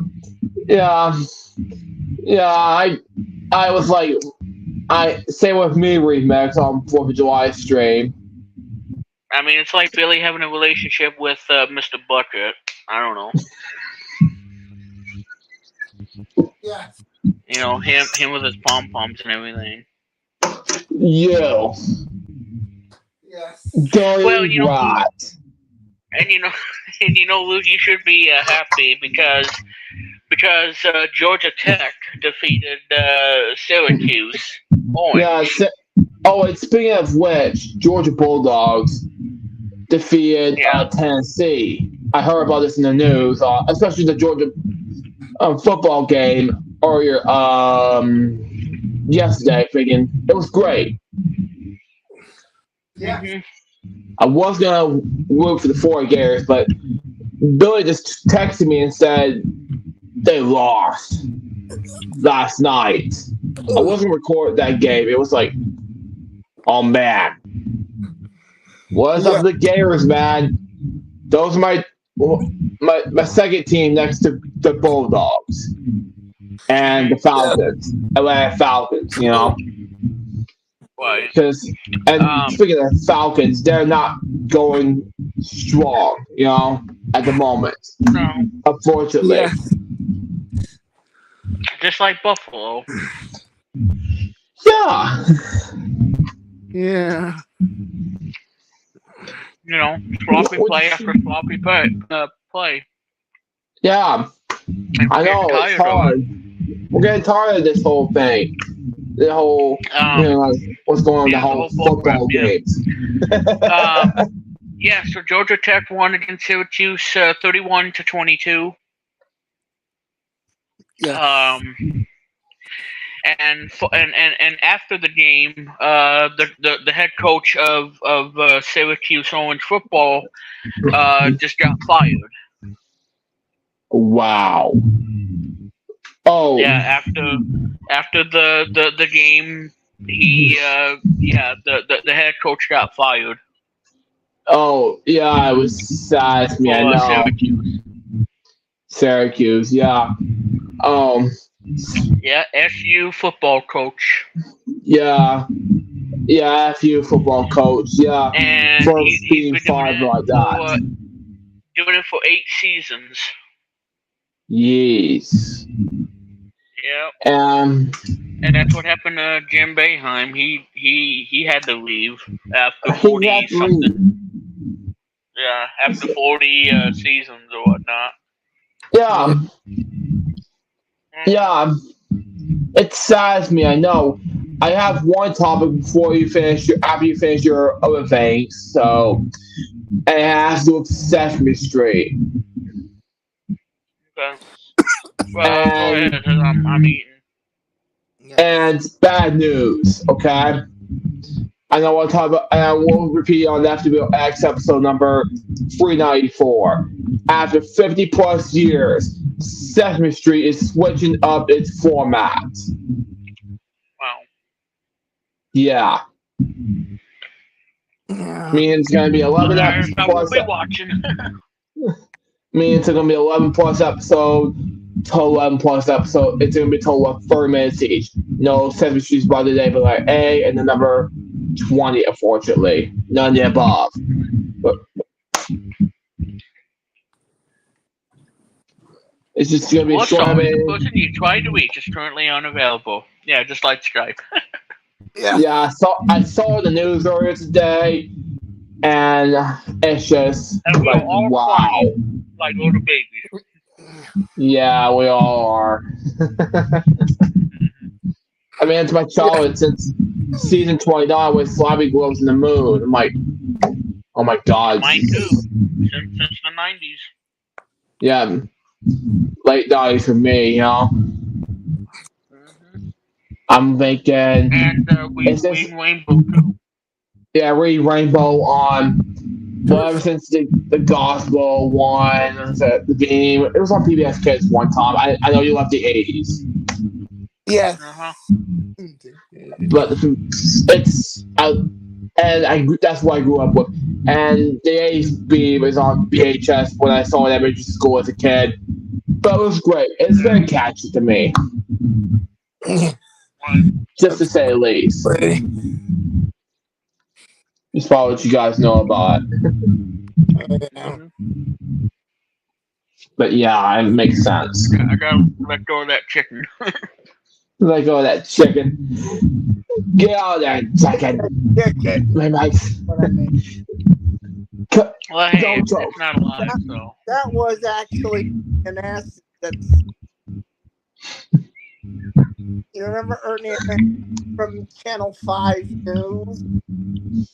I was like, same with me, Remix on 4th of July stream. I mean, it's like Billy having a relationship with Mr. Bucket. I don't know. Yeah. Him with his pom poms and everything. Yeah. Yes. Dirty rat. And Luke, you should be happy because Georgia Tech defeated Syracuse. Yeah. And speaking of which, Georgia Bulldogs defeated Tennessee. I heard about this in the news, especially the Georgia football game earlier yesterday. Thinking it was great. Yeah. Mm-hmm. I was gonna root for the 4 Gators, but Billy just texted me and said they lost last night. I wasn't recording that game. It was like, oh man, what's up with the Gators, man? Those are my second team next to the Bulldogs and the Falcons, Atlanta Falcons. Because speaking of Falcons, they're not going strong, at the moment. No. Unfortunately. Yeah. Just like Buffalo. Yeah. Yeah. Sloppy play after sloppy play. Yeah. I know, it's hard. We're getting tired of this whole thing. The whole, what's going on in the whole football games. So Georgia Tech won against Syracuse 31-22. Yeah. And after the game, the head coach of Syracuse Orange football just got fired. Wow. Oh. Yeah, after the game, the head coach got fired. Oh, yeah, it was sad to me. I know. Syracuse, yeah. Yeah, SU football coach. Yeah, FU football coach. Yeah, and for he's being been fired like that. Doing it for 8 seasons. Yes. Yeah. And that's what happened to Jim Boeheim. He had to leave after 40 something. Yeah, after 40 seasons or whatnot. Yeah. It saddens me, I know. I have one topic before you finish after you finish your other things, and it has to do with Sesame Street. Okay. Well, go ahead, I'm eating. And bad news, okay? And I want to talk about, and I will repeat on FWX episode number 394. After 50 plus years, Sesame Street is switching up its format. Wow. Yeah. Meaning it's going to be 11 episodes. I will be watching. Meaning it's going to be 11 plus episodes. Total 11 plus episode. It's going to be a total of 30 minutes each. No Sesame Street's by the day, but like A and the number 20, unfortunately. None of the above. But it's just going to be also, short. The person you tried to reach is currently unavailable. Yeah, just like Skype. Yeah, I saw the news earlier today, and it's just And we are like, all wow. crying like little babies. Yeah, we all are. I mean, it's my childhood since season 29 with Slobby Gloves in the Moon. I'm like, oh my god. Mine too. Since the 90s. Yeah, late 90s for me, you know? I'm thinking, And we is this, Rainbow too. yeah, read Rainbow on, well, ever since the Gospel one, the game, it was on PBS Kids one time. I know you left the 80s. Yes. But it's that's what I grew up with. And the 80s beat was on VHS when I saw it at elementary school as a kid. But it was great. It's very catchy to me. Just to say the least. Just follow what you guys know about it. But yeah, it makes sense. I gotta let go of that chicken. Let go of that chicken. Get out of there, chicken. My mic. Well, hey, it's not alive, so. That was actually an ass that's. You remember Ernie from Channel 5 News?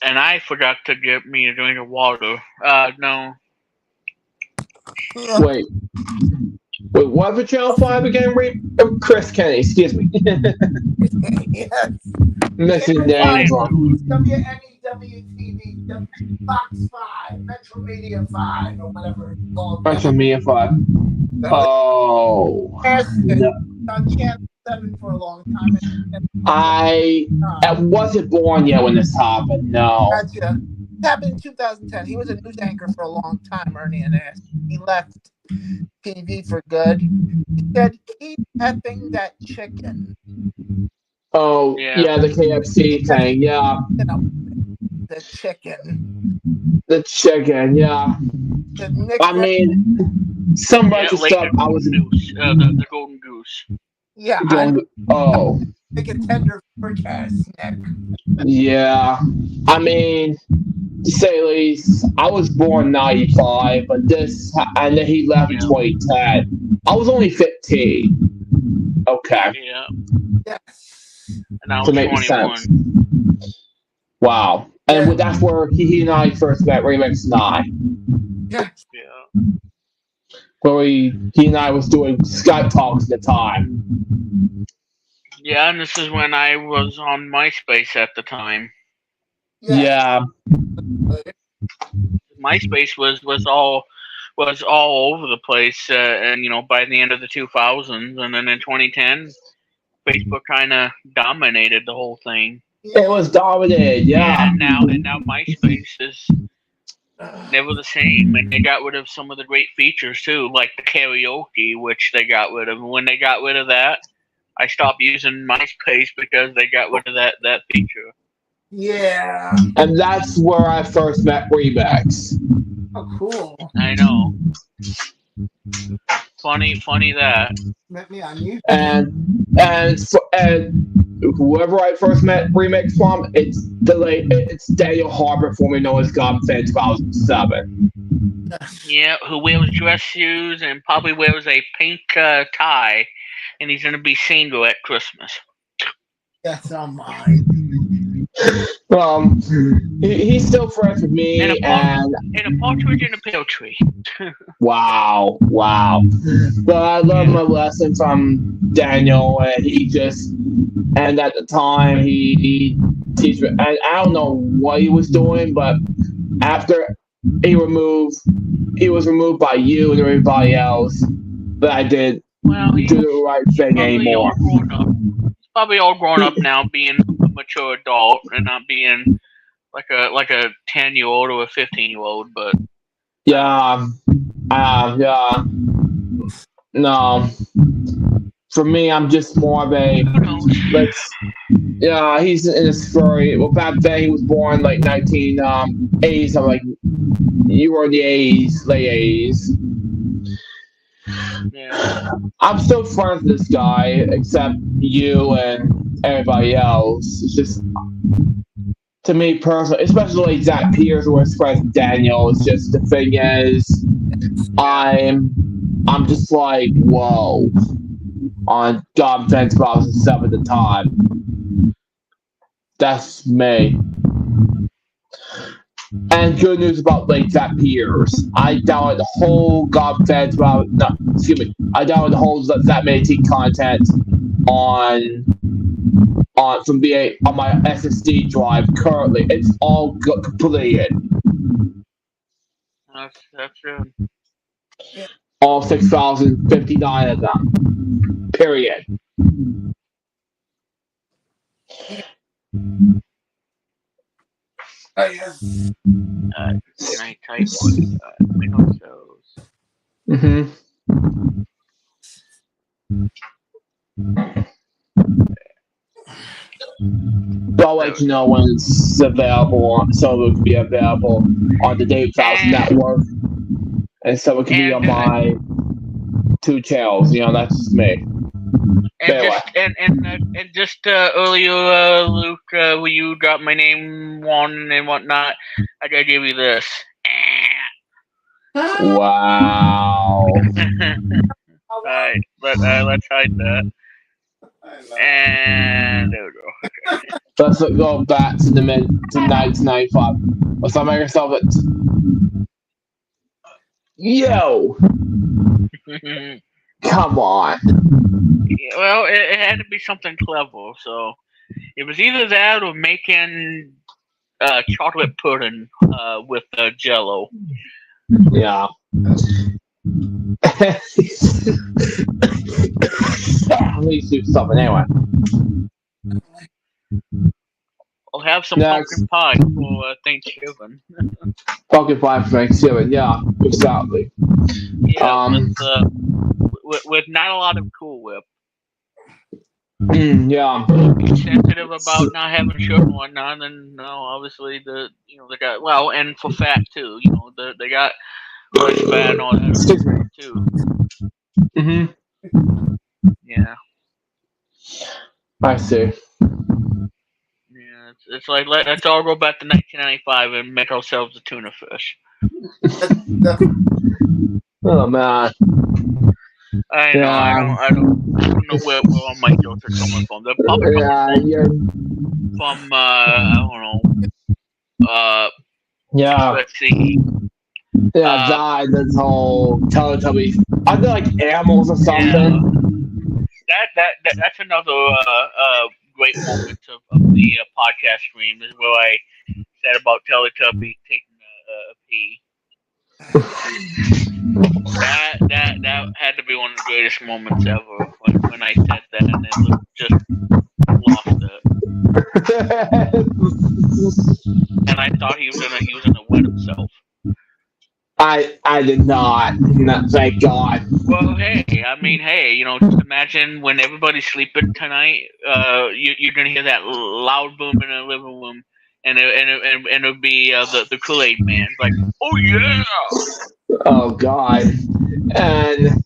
And I forgot to get me a drink of water. No. Wait, what for Channel 5 again? Chris Kenny, excuse me. Yes. Missing names on WNEW-TV, Fox 5, Metro Media 5, or whatever it's called. Metro Media 5. Oh. No. On Channel 7 for a long time. I wasn't born yet when this happened, no. Gotcha. It happened in 2010. He was a news anchor for a long time, Ernie and Ass. He left TV for good. He said, keep effing that chicken. Oh, yeah, the KFC thing, yeah. You know, the chicken. The chicken, yeah. I mean, some random stuff I was... the golden goose. Yeah. Oh. Make a tender forecast, Nick. Yeah. I mean, to say the least, I was born 95, but and then he left in 2010. I was only 15. Okay. Yeah. Yes. And I was to make 21. sense. Wow. And that's where he and I first met, Remix 9. Yes. Yeah. Where he and I was doing Skype talks at the time. Yeah, and this is when I was on MySpace at the time. Yeah. MySpace was all over the place, and by the end of the 2000s, and then in 2010, Facebook kind of dominated the whole thing. It was dominated, yeah. And now MySpace is never the same, and they got rid of some of the great features too, like the karaoke, which they got rid of. And when they got rid of that, I stopped using MySpace because they got rid of that feature. Yeah. And that's where I first met Remix. Oh, cool. I know. Funny that. Met me on YouTube. And whoever I first met Remix from, it's Daniel Harper, formerly known as God Fan 2007. Yeah, who wears dress shoes and probably wears a pink tie, and he's gonna be single at Christmas. That's on mine. He's still friends with me, and a partridge in a pear tree. Wow. But I love my lesson from Daniel, and and at the time he teach me. I don't know what he was doing, but after he was removed by you and everybody else, but I did do the right thing anymore. Probably all grown up now, being a mature adult and not being like a 10-year-old or a 15-year-old. But yeah. No, for me, I'm just more of a he's in his story. Well, back then he was born like 1980s. I'm like, you were in the 80s, late 80s. Yeah. I'm still friends with this guy, except you and everybody else. It's just, to me personally, especially Zach Pierce who expressed Daniel, it's just, the thing is, I'm just like, whoa, on God Defense 2007 at the time. That's me. And good news about like Zach Pierce. I downloaded the whole God Defense about I downloaded the whole Zach Team content on from VA on my SSD drive currently. It's all completed. That's good. All 6,059 of them. Period. Yes. Can I type what Windows shows? Mm-hmm. But I'll let you know when it's available, so it can be available on the Dave Thousand Network, and so it can be on my 2 channels. You know, that's just me. And just earlier, Luke, when you dropped my name on and whatnot, I gotta give you this. Wow. Alright, let's hide that. And there we go. Okay. Let's go back to 1995. Let's not make ourselves it. Yo! Come on. Yeah, well, it had to be something clever, so it was either that or making chocolate pudding with Jello. Yeah. At least do something anyway. I'll have some pumpkin pie for Thanksgiving. Pumpkin pie for Thanksgiving, yeah, exactly. Yeah, with not a lot of Cool Whip. Yeah. Be sensitive about not having sugar and whatnot, and no, obviously they got and for fat too. They got less fat and all that too. Mm-hmm. Yeah. I see. Yeah, it's like let's all go back to 1995 and make ourselves a tuna fish. Oh man. I know. I don't know where all my jokes are coming from. They're probably from I don't know. Yeah. Let's see. Yeah, this whole Teletubbies. Are they like animals or something? Yeah. That's another great moment of the podcast stream is where I said about Teletubbies taking a pee. That had to be one of the greatest moments ever when I said that, and then Luke just lost it. And I thought he was gonna wet himself. I did not. Thank God. Well, hey, just imagine when everybody's sleeping tonight, you're gonna hear that loud boom in the living room, and it'll be the Kool-Aid Man, like, oh yeah. Oh God. And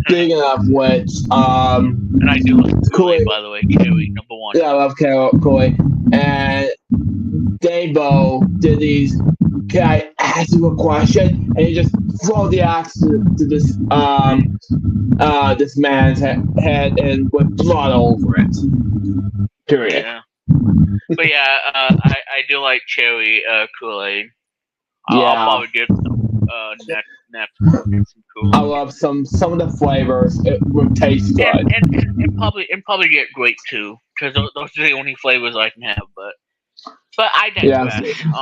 speaking of which, and I do love Kool-Aid, by the way, Cherry, number 1. Yeah, I love Kool-Aid. And Davo did these. Can I ask you a question? And he just throw the axe to this this man's head and with blood over it. Period. Yeah. But yeah, I do like cherry Kool-Aid. I'll probably get some next Kool-Aid. I love some of the flavors. It would taste good. And probably get grape too, because those are the only flavors I can have. But I digress. Yeah.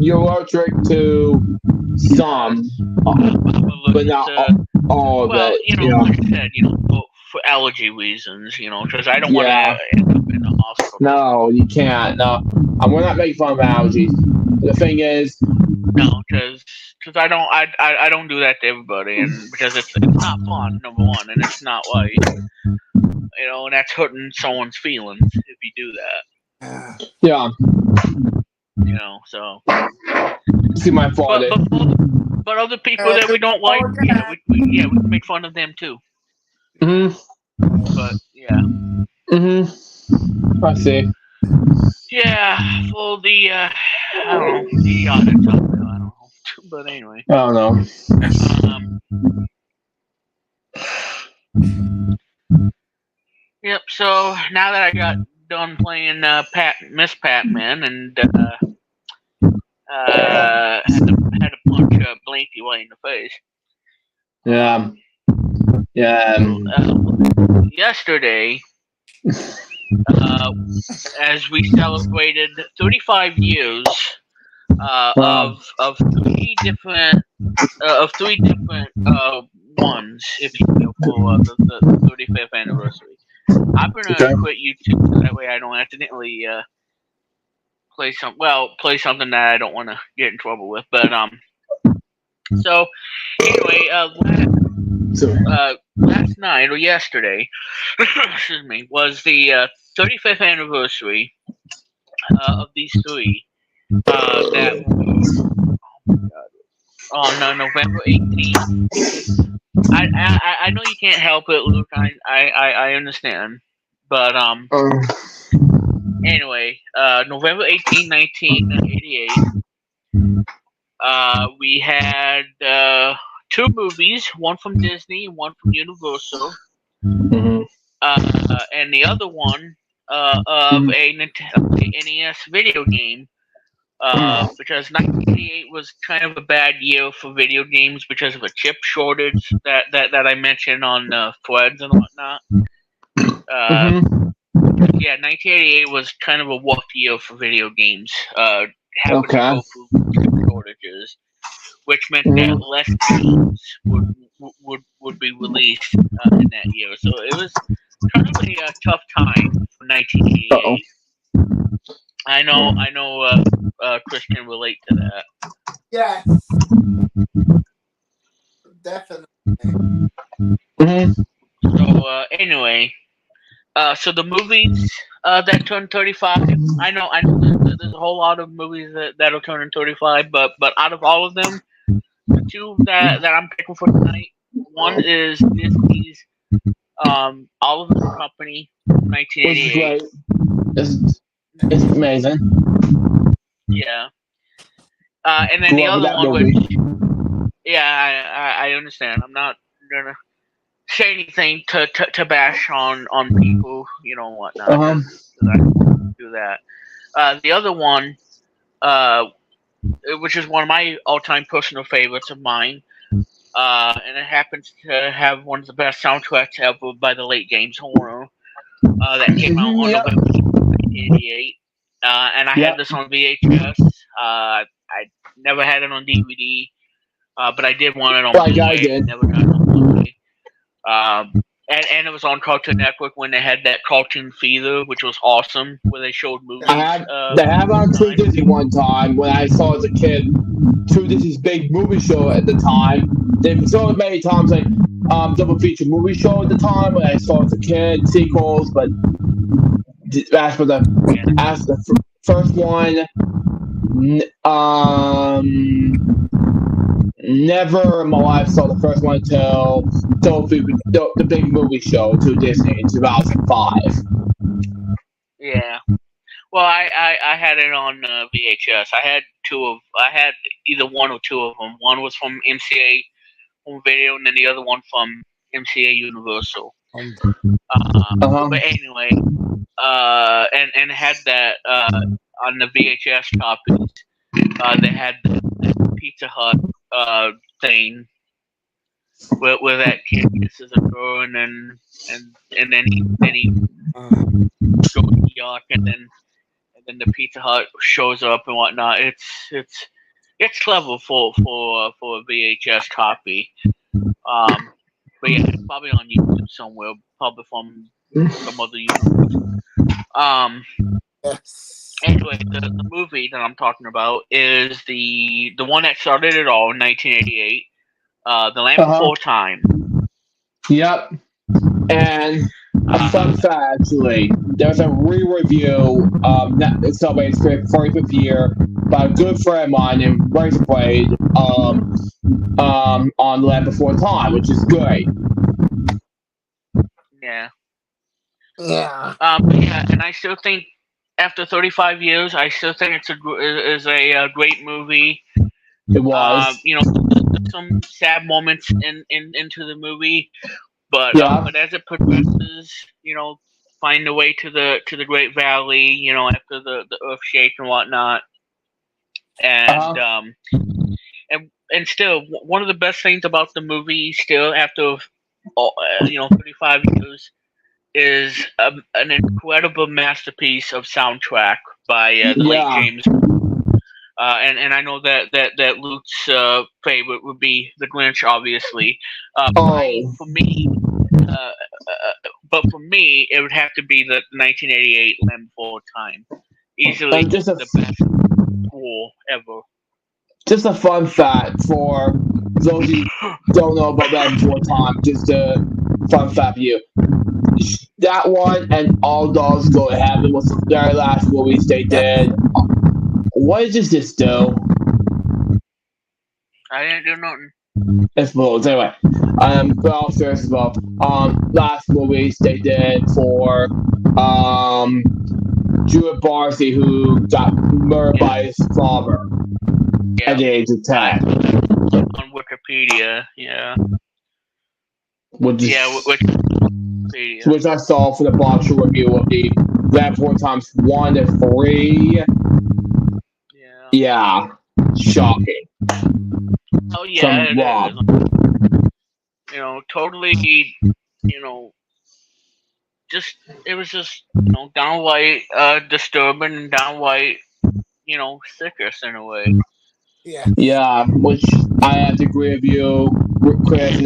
You're allergic to some, but not all of it. Like I said, for allergy reasons, because I don't want to end up in the hospital. No, you can't. No, we're not making fun of allergies. The thing is, no, because I don't do that to everybody, and because it's not fun, number one, and it's not like and that's hurting someone's feelings if you do that. Yeah. So. See my fault. But other people that we don't like, we can make fun of them too. Mhm. But yeah. Mhm. I see. Yeah, for the I don't know, idiotic topic, I don't know. But anyway. I don't know. Yep. So now that I got done playing Miss Pac-Man and had to punch Blinky right in the face. Yeah. Yesterday, as we celebrated 35 years of three different ones, if you will, for the 35th anniversary. I'm gonna quit YouTube so that way I don't accidentally play something that I don't want to get in trouble with. But so anyway, last night or yesterday, excuse me, was the 35th anniversary of these three. That on November 18th. I know you can't help it, Luke. I understand, but anyway, November 18, 1988. We had two movies, one from Disney and one from Universal. Mm-hmm. And the other one of a NES video game. Because 1988 was kind of a bad year for video games because of a chip shortage that I mentioned on threads and whatnot. Yeah, 1988 was kind of a rough year for video games. Having to go through chip shortages, which meant that less games would be released in that year. So it was kind of a tough time for 1988. I know. Chris can relate to that. Yes, definitely. So anyway, so the movies that turned 35. I know. There's a whole lot of movies that'll turn in 35, but out of all of them, the two that I'm picking for tonight, one is Disney's Oliver and Company, 1988. It's amazing. Yeah. And then the other one, which, yeah, I understand. I'm not gonna say anything to bash on people, and whatnot. I do that. The other one, which is one of my all-time personal favorites of mine, and it happens to have one of the best soundtracks ever by the late James Horner, that came out on November 1988. And I had this on VHS. I never had it on DVD, but I did want it on Blu-ray. Never got it on Blu-ray. And it was on Cartoon Network when they had that Cartoon Fever, which was awesome, where they showed movies. They had on True Disney one time when I saw as a kid. True Disney's big movie show at the time. They saw it many times, like double feature movie show at the time when I saw it as a kid, sequels, but as for the first one, never in my life saw the first one until the big movie show to Disney in 2005. Yeah. Well, I had it on VHS. I had either one or two of them. One was from MCA Home Video, and then the other one from MCA Universal. But anyway, and had that on the VHS copies. They had the Pizza Hut thing where that kid kisses a girl, and then he goes to New York, and then the Pizza Hut shows up and whatnot. It's clever for a VHS copy. But yeah, it's probably on YouTube somewhere, probably from some other YouTube. Anyway, the movie that I'm talking about is the one that started it all in 1988, The Land Before Time. Yep. And a fun fact, actually, there's a re-review it celebrates its 45th year by a good friend of mine named Razor Blade on The Land Before Time, which is great. Yeah. Yeah. Yeah, and I still think after 35 years, I still think is a great movie. It was. There's some sad moments into the movie, Yeah. but as it progresses, find the way to the Great Valley, after the earth shake and whatnot, and Uh-huh. and still one of the best things about the movie, still after 35 years, is an incredible masterpiece of soundtrack by the late Yeah. James. And I know that Luke's favorite would be The Grinch, obviously. Oh. For me, but for me, it would have to be the 1988 Land Before Time. Easily And the best score ever. just a fun fact for those who don't know about that before time. Just a fun fact for you. That one and All Dogs Go to Heaven was the very last movies they did. What does this do? I didn't do nothing. It's bullets. Anyway, but I'll serious as well. Last movies they did for Jewett Barcy, who got murdered by his father Yeah, at the age of 10. on Wikipedia. Yeah. Which is, Yeah, Wikipedia. which I saw for the box review of the Land Before Times 1 to 3. Yeah. Yeah, shocking. Oh yeah, From Rob. Totally. Just it was just downright disturbing and downright sickest in a way. Yeah. Yeah, which I have to agree with you, Chris,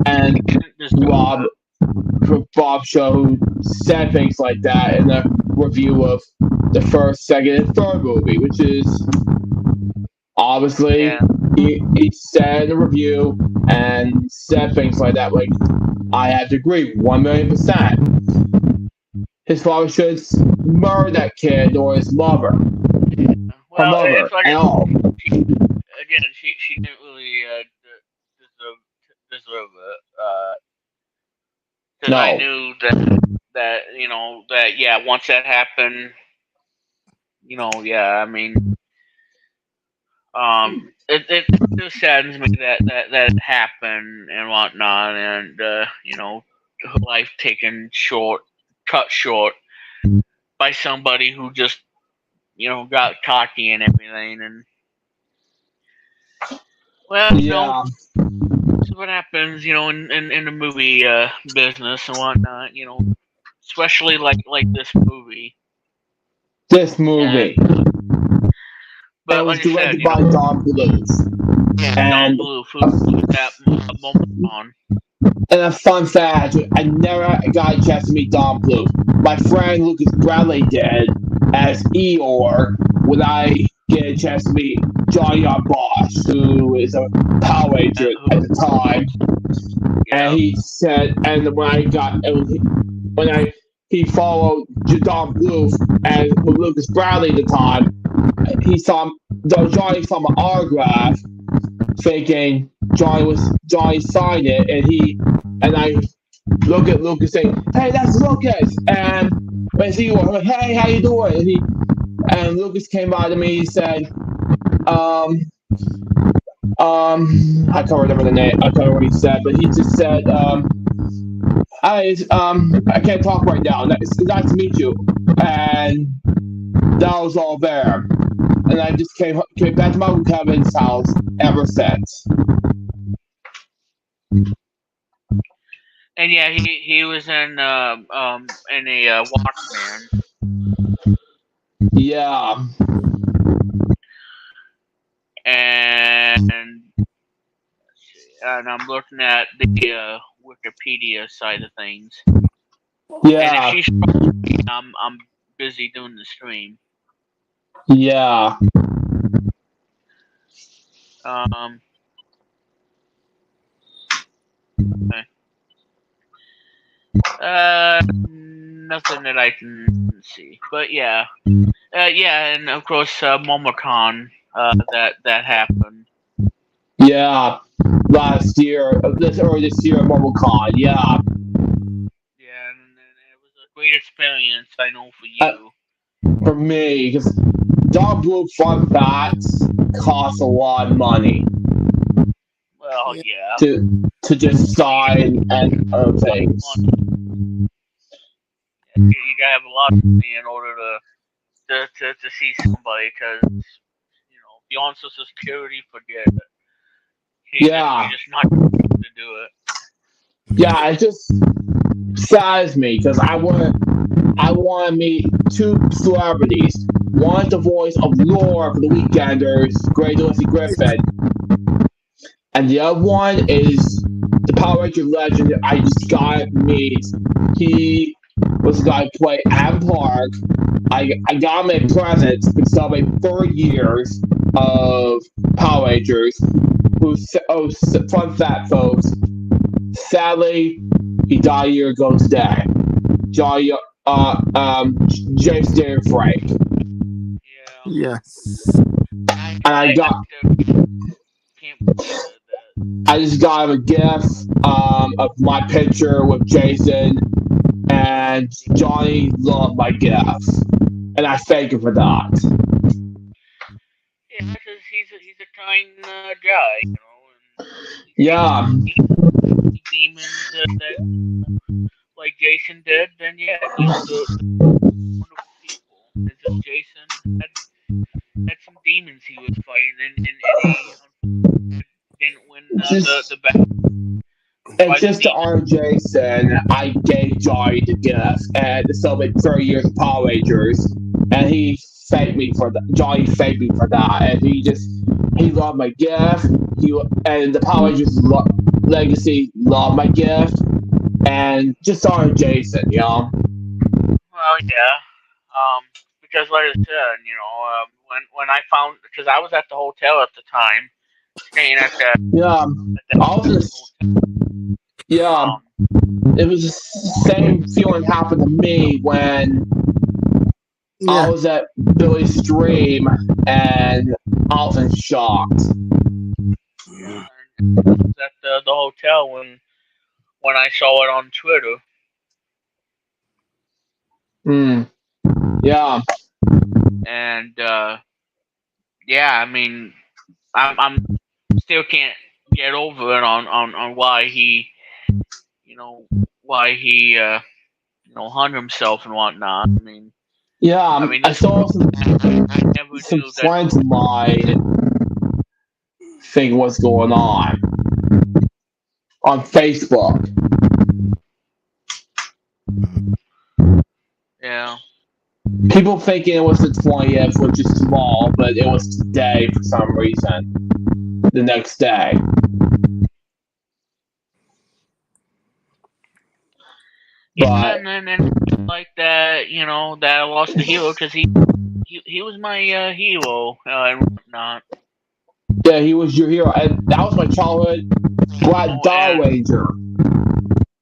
and Rob from Bob Show, who said things like that in the review of the first, second, and third movie, which is obviously Yeah. he said in the review and said things like that. Like, I have to agree 1,000,000%. His father should murder that kid or his mother. Her Well, mother it's like and all. she didn't really deserve it. Because I No. knew that yeah, once that happened, yeah, I mean, it still saddens me that it happened and whatnot, and her life cut short by somebody who just got cocky and everything, and well, Yeah. that's what happens, in the movie business and whatnot, especially like this movie. This movie. But it was like I said, directed by Don Bluth. Don And Bluth, who that moment on. And a fun fact, I never got a chance to meet Don Bluth. My friend Lucas Bradley did as Eeyore when I get a chance to meet Johnny R. Bosch, who is a Power Ranger at the time. Yeah. And he said, and he followed Don Bluth and with Lucas Bradley at the time, Johnny saw my autograph, thinking Johnny signed it, and I look at Lucas saying, "Hey, that's Lucas!" And when he was like, "Hey, how you doing?" And Lucas came by to me. He said, I can't remember the name. I can't remember what he said, but he just said, I can't talk right now. It's nice to meet you." And that was all there. And I just came back to my Uncle Kevin's house ever since. And yeah, he was in a Walkman. Yeah. And I'm looking at the Wikipedia side of things. Yeah. And if she's talking, I'm busy doing the stream. Yeah. Okay. Nothing that I can see, but yeah, and of course, MomoCon, that happened. Yeah. Last year, this year at MomoCon. Yeah. Yeah, and it was a great experience, I know, for you. For me, because dark blue fun facts cost a lot of money Well, Yeah. yeah. to just sign and other things. You gotta have a lot of money in order to see somebody, because beyond Social Security, forget it. Yeah, You're just not to do it. yeah, it just saddens me because I want to meet two celebrities. One is the voice of Laura for the Weekenders, Grey Dorsey Griffin, and the other one is the Power Ranger legend I just got to meet. He was the guy who played Adam Park. I got him a present to celebrate 4 years of Power Rangers. Fun fact, folks. Sadly, he died a year ago today. Johnny, James David Frank. Yeah. Yes. And I can't believe it. I just got him a gift of my picture with Jason, and Johnny loved my gift, and I thank him for that. Yeah, because he's a kind guy, and Yeah, demons that like Jason did, then yeah, the wonderful people. It's just Jason had some demons he was fighting, and he didn't win just the battle. and just to honor Jason, I gave Johnny the gift and to celebrate 30 years of Power Rangers, and he thanked me for that. Johnny thanked me for that, and he loved my gift. And the Power Rangers legacy loved my gift, and just honor Jason, you know. Well, yeah. Because like I said, when I found, because I was at the hotel at the time, staying at Yeah, I was yeah. It was the same feeling happened to me when I Yeah. was at Billy's stream, and I was in shock. I was at the hotel when I saw it on Twitter. Yeah. And yeah, I mean, I'm still can't get over it on why he, why he hung himself and whatnot. I mean, Yeah, I saw I never some knew that. friends of mine think what's going on Facebook. Yeah. People thinking it was the 20th, which is small, but it was today for some reason. The next day. Yeah, But and then like that, that I lost the hero, because he was my hero and whatnot. yeah, he was your hero, and that was my childhood Black Doll Ranger.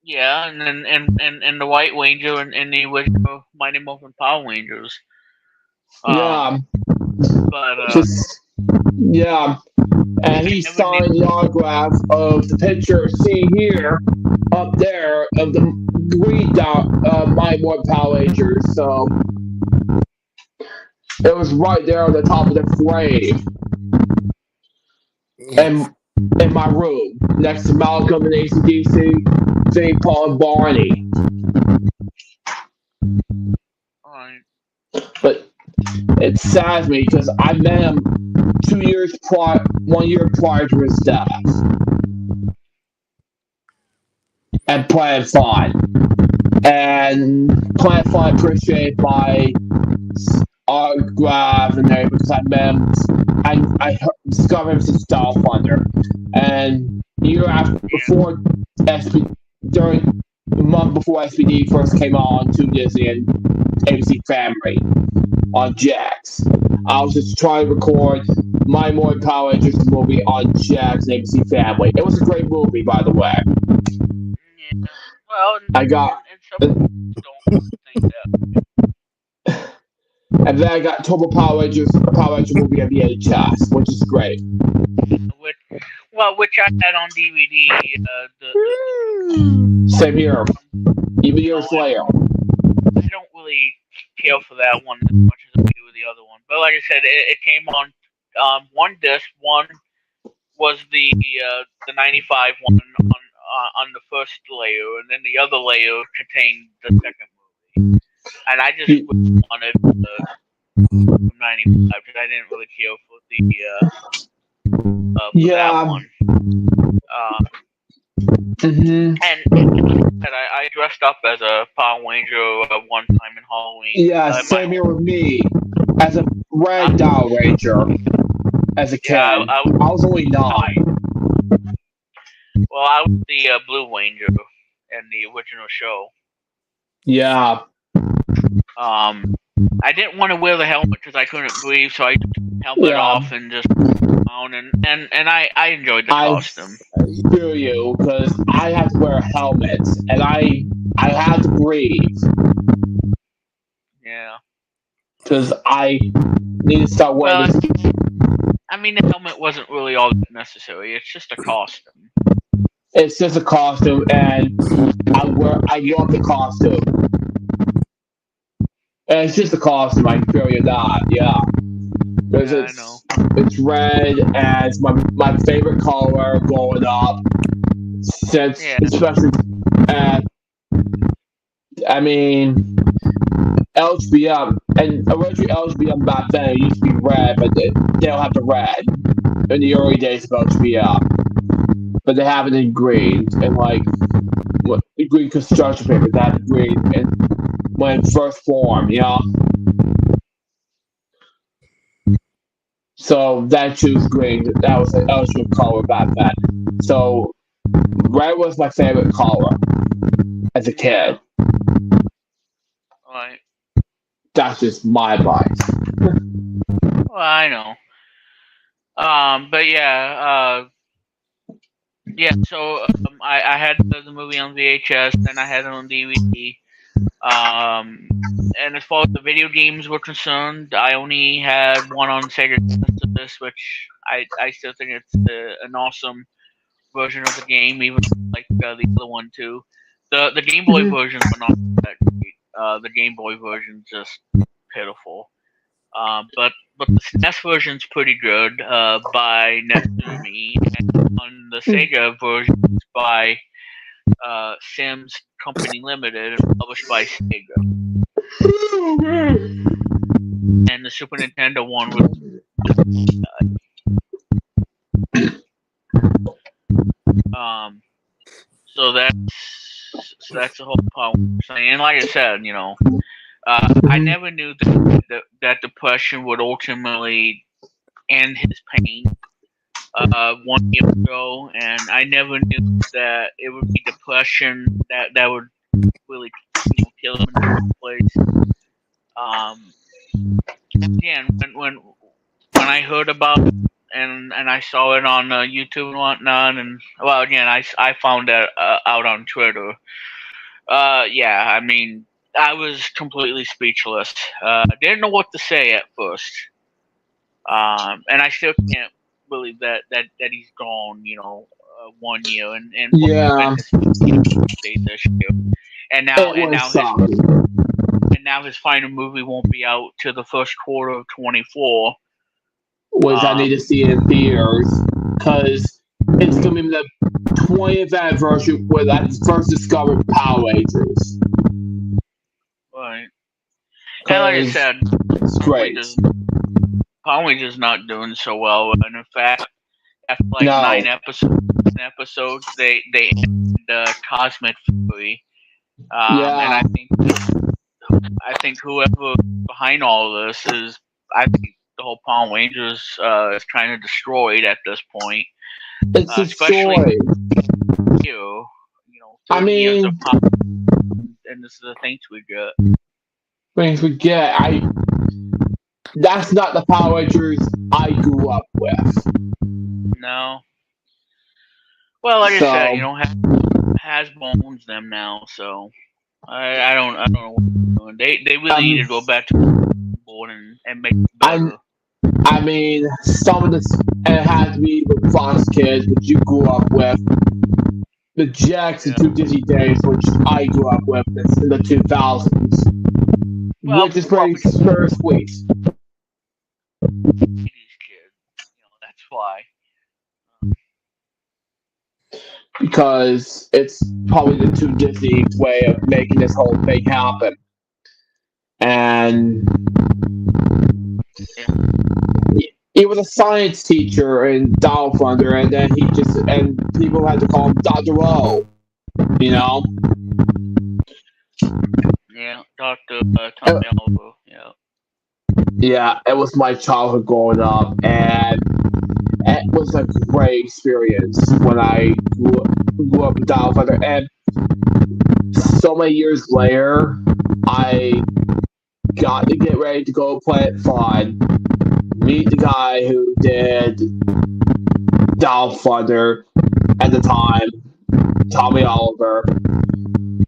Yeah, and the White Ranger and the original Mighty Morphin Power Rangers. Yeah, but just yeah, and he signed the autograph of the picture seen here up there of the green dot Mighty Morphin Power Rangers. So it was right there on the top of the frame. Yes. And in my room, next to Malcolm and ACDC, St. Paul and Barney. Alright. But it saddens me because I met him 1 year prior to his death. And Planet Fun. And Planet Fun appreciated my autograph and everything because I met him. I discovered him since Style Thunder. And before during the month before SPD first came on to Disney and ABC Family on Jax, I was just trying to record My Morning Power Rangers movie on Jax and ABC Family. It was a great movie, by the way. Yeah. Well, I got. and some don't think that. And then I got Turbo Power Rangers, a Power Ranger movie on VHS, which is great. Which I had on DVD. Same here. Even years later. really care for that one as much as I do the other one. But like I said, it came on one disc. One was the '95 one on the first layer, and then the other layer contained the second movie. And I just wanted from '95 because I didn't really care for that one. And I dressed up as a Power Ranger one time in Halloween. Yeah, same here with me. As a red Power Ranger. As a kid. Yeah, I was only 9. Well, I was the Blue Ranger in the original show. Yeah. I didn't want to wear the helmet because I couldn't breathe, so I took the helmet off and just on and I enjoyed the costume. I feel you, because I had to wear a helmet, and I had to breathe. Yeah. Because I need to start wearing this. I mean, the helmet wasn't really all that necessary. It's just a costume. It's just a costume, and I love the costume. And it's just a costume, I feel you not, yeah. Because I know. It's red, and it's my favorite color growing up. Since, especially, I mean, LGBM, and originally LGBM back then it used to be red, but they don't have the red in the early days of LGBM. But they have it in green, and like green construction paper, they have green and when it first formed, you know? So that choose green, that was an eligible color back then. So red was my favorite color as a kid. Right. That's just my mind. Well, I know. But yeah, so I had the movie on VHS, then I had it on DVD. And as far as the video games were concerned, I only had one on Sega Genesis, which I still think it's an awesome version of the game, even like the other one too. The Game Boy versions were not that great. The Game Boy version's just pitiful. But the SNES version's pretty good by Netsumi, and on the Sega version it's by Sims Company Limited and published by Sega. And the Super Nintendo one was so that's the whole problem. And like I said, you know, I never knew that depression would ultimately end his pain 1 year ago, and I never knew that it would be depression that would really kill him in the first place. Again, when I heard about it and I saw it on YouTube and whatnot, and well, again, I found that out on Twitter. Yeah, I mean, I was completely speechless. Didn't know what to say at first, and I still can't believe that he's gone. 1 year and yeah. This year, and now his final movie won't be out till the first quarter of 24. Which I need to see in theaters, because it's gonna be the 20th anniversary when I first discovered Power Rangers. Right. And like I said, it's great. Power Rangers not doing so well, and in fact, after like 9 episodes, they ended Cosmic Fury. And I think whoever behind all of this is, I think the whole Power Rangers is kind of destroyed at this point. It's destroyed. I mean, years of Power, and this is the things we get. That's not the Power Rangers I grew up with. No. Well, like I said, has bones them now, so I don't know what they're doing. They really need to go back to the board and make it better. I mean, some of this, and it had to be the Fox Kids, which you grew up with. The Jacks and Two Dizzy Days, which I grew up with in the 2000s. Well, which is very, very sweet. 80s kid. That's why. Because it's probably the too Disney's way of making this whole thing happen. And Yeah. he was a science teacher in Dial Thunder, and then and people had to call him Dr. O. Yeah, Dr. Tommy Oliver. Yeah. Yeah, it was my childhood growing up, and it was a great experience when I grew up in Dial Thunder. And so many years later, I got to get ready to go Planet Fun, meet the guy who did Dial Thunder at the time, Tommy Oliver,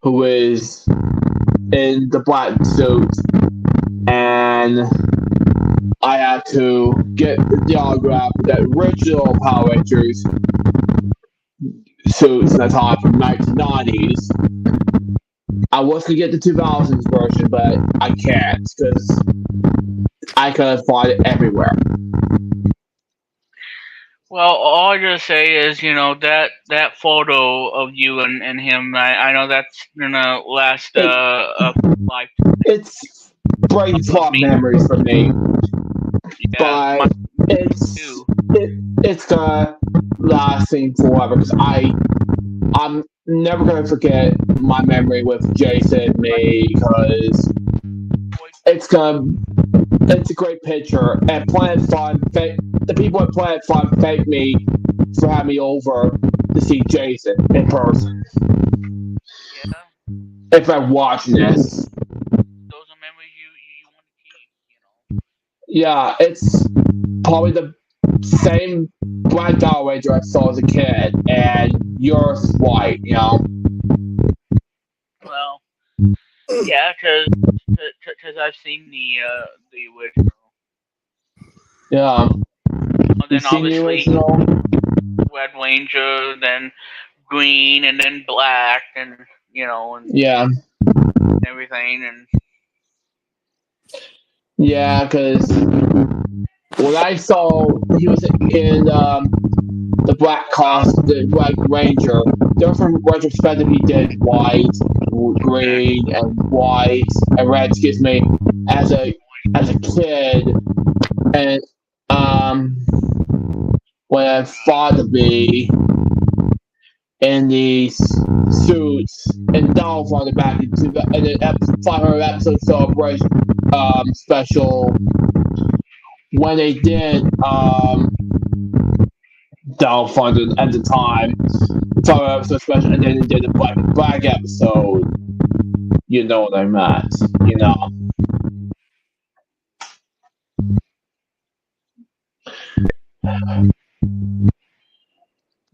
who was in the black suit, and I had to get the autograph of the original Power Rangers suits in the time from 1990s. I was gonna get the 2000s version, but I can't because I couldn't find it everywhere. Well, all I gotta say is, that photo of you and him. I know that's gonna last a lifetime. It's bright plot memories for me, Yeah, but it's gonna lasting forever because I'm never gonna forget my memory with Jason and me because it's a great picture. And Planet Fun, the people at Planet Fun thank me for having me over to see Jason in person. Yeah, If I'm watching this. those are memories you want to keep. Yeah, it's probably the same black Power Ranger I saw as a kid, and yours is white, Well, yeah, because I've seen the original. Yeah. Then seen the obviously original? Red Ranger, then green, and then black, and and Yeah. everything, and Yeah, because when I saw he was in the Black Ranger, there was some retrospective he did white, green, and white, and red, excuse me, as a kid, and when I thought to be in these suits and dolls on the back into the 500 episode celebration special when they did Doll Funded at the time, 500 episode special, and then they did the Black episode. You know what I meant,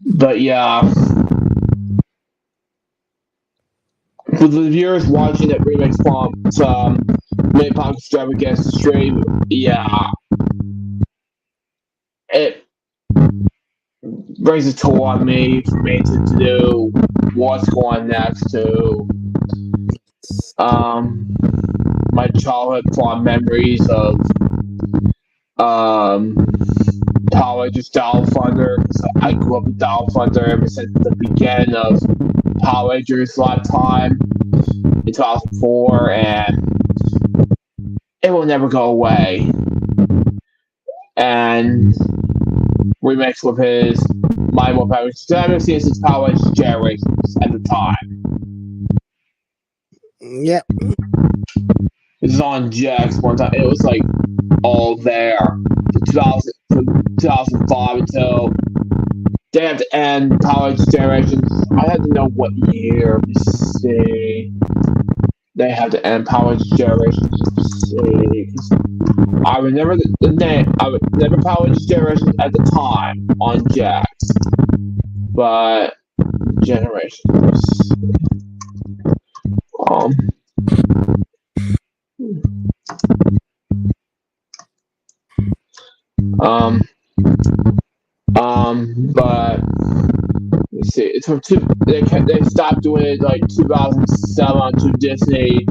But yeah, for the viewers watching that remix from Mid-Pop Extravaganza stream, yeah, it brings a toll on me for me to do what's going next to my childhood fond memories of Power Rangers Dial Thunder. I grew up with Dial Thunder ever since the beginning of Power Rangers lifetime in 2004, and it will never go away. And remix with his My More Power Rangers. I haven't seen since Power Rangers Generations at the time. Yep. It was on Jax one time. It was like all there from 2005 until they had to end Power Rangers Generations. I had to know what year. Let me see. They had to end Power Rangers Generations. See. I remember the name. I remember Power Rangers Generations at the time on Jax, but Generations. But let's see. It's from they stopped doing it like 2007 to Disney.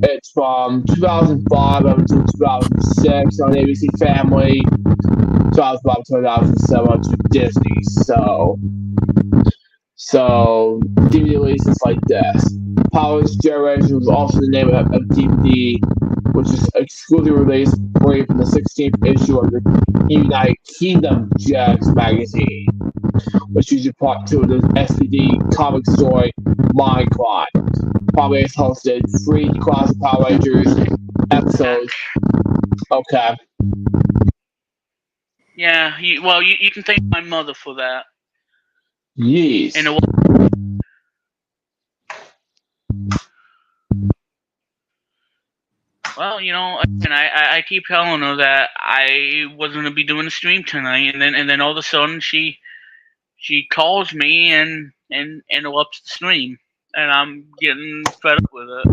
It's from 2005 up to 2006 on ABC Family. 2005 to 2007 to Disney. So DVD releases like this. Power Rangers Generation was also the name of DVD, which is exclusively released free from the 16th issue of the United Kingdom Jags magazine, which usually part 2 of the SPD comic story Minecraft. Power Rangers hosted 3 classic Power Rangers episodes. Okay. Yeah, you can thank my mother for that. Yes. And well, and I keep telling her that I wasn't gonna be doing the stream tonight, and then all of a sudden she calls me and interrupts the stream, and I'm getting fed up with it.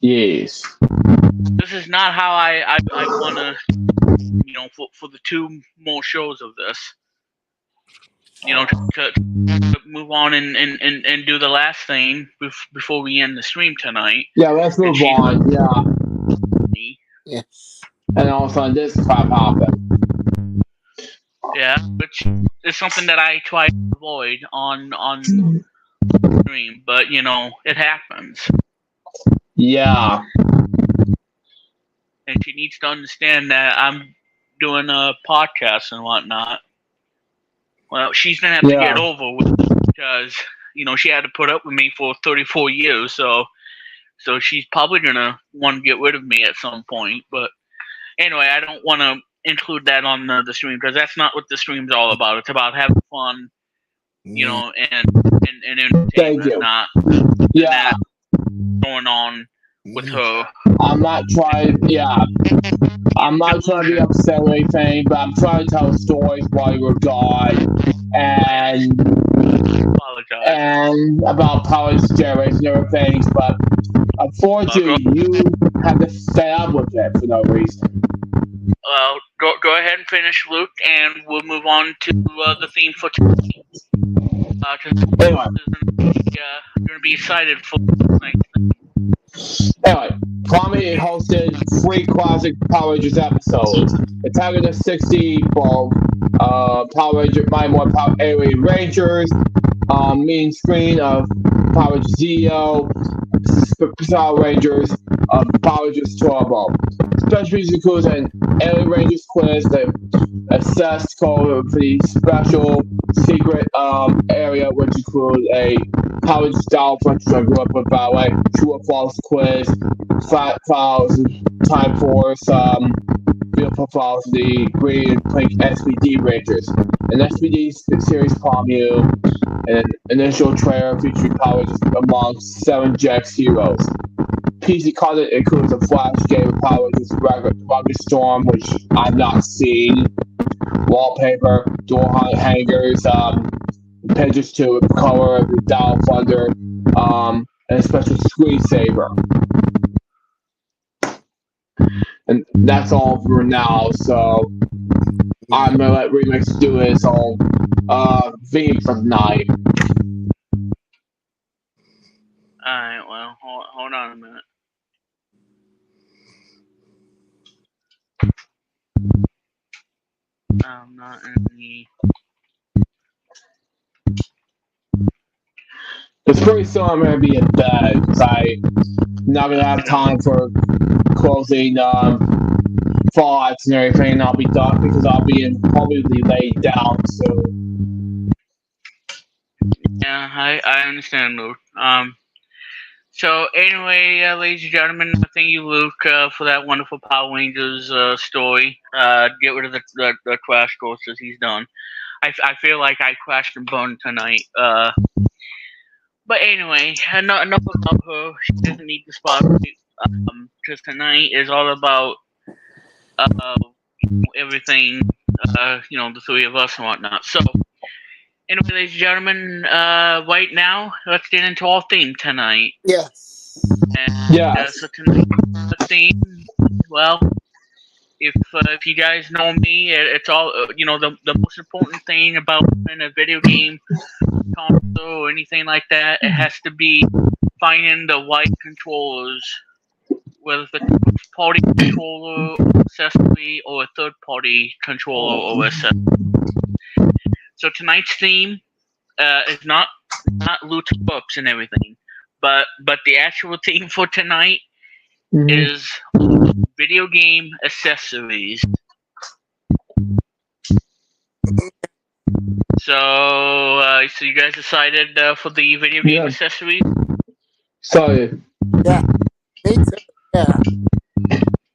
Yes. This is not how I wanna, for the 2 more shows of this, to move on and do the last thing before we end the stream tonight. Yeah, let's move on. Yeah. Yes. And all of a sudden, this crap happened. Yeah, which is something that I try to avoid on stream, but it happens. Yeah. And she needs to understand that I'm doing a podcast and whatnot. Well, she's gonna have to get over with it because she had to put up with me for 34 years, so she's probably gonna want to get rid of me at some point. But anyway, I don't want to include that on the stream because that's not what the stream's all about. It's about having fun, and entertainment, not that going on with her. I'm not trying to be upset or anything, but I'm trying to tell stories while you were gone, and about Power Rangers Generation and other things, but unfortunately, you have to stay up with it for no reason. Well, go ahead and finish, Luke, and we'll move on to the theme for tonight. Anyway. You're going to be excited for tonight's thing. Anyway, Plumley hosted 3 classic Power Rangers episodes. Attack of the 60 for Power Rangers, Mighty Morphin Power Alien Rangers, Mean Screen of Power Rangers Zeo, Power Rangers, Power Rangers Turbo. Special features includes an Alien Rangers quiz that assessed code for the special secret area, which includes a Power Rangers style French I grew up with, by the way, true or false quiz, flat files, time for some beautiful files of the green and pink SPD Rangers. An SPD series preview, and an initial trailer featuring Power Rangers among 7 Jax heroes. PC content includes a flash game of Power Rangers Rugged Storm, which I've not seen, wallpaper, door hangers, pages to color of the Dial Thunder, and a special screensaver. And that's all for now, so I'm gonna let Remix do his own theme for tonight. Alright, well, hold on a minute. I'm not in the... It's pretty soon I'm gonna be in bed because I'm not gonna have time for closing thoughts and everything, and I'll be done because I'll be probably laid down soon. Yeah, I understand, Luke. So anyway, ladies and gentlemen, thank you, Luke, for that wonderful Power Rangers story. Get rid of the crash course as he's done. I feel like I crashed and burned tonight. But anyway, enough about her. She doesn't need the spotlight. Because tonight is all about everything. The 3 of us and whatnot. So anyway, ladies and gentlemen, right now, let's get into our theme tonight. Yes. And, so tonight's theme, well, if you guys know me, it's all the most important thing about playing a video game console or anything like that. It has to be finding the right controllers, whether it's a first-party controller or accessory or a third-party controller or accessory. So tonight's theme is not loot books and everything, but the actual theme for tonight is video game accessories. So you guys decided for the video game accessories? Sorry. Yeah. Me too. Yeah.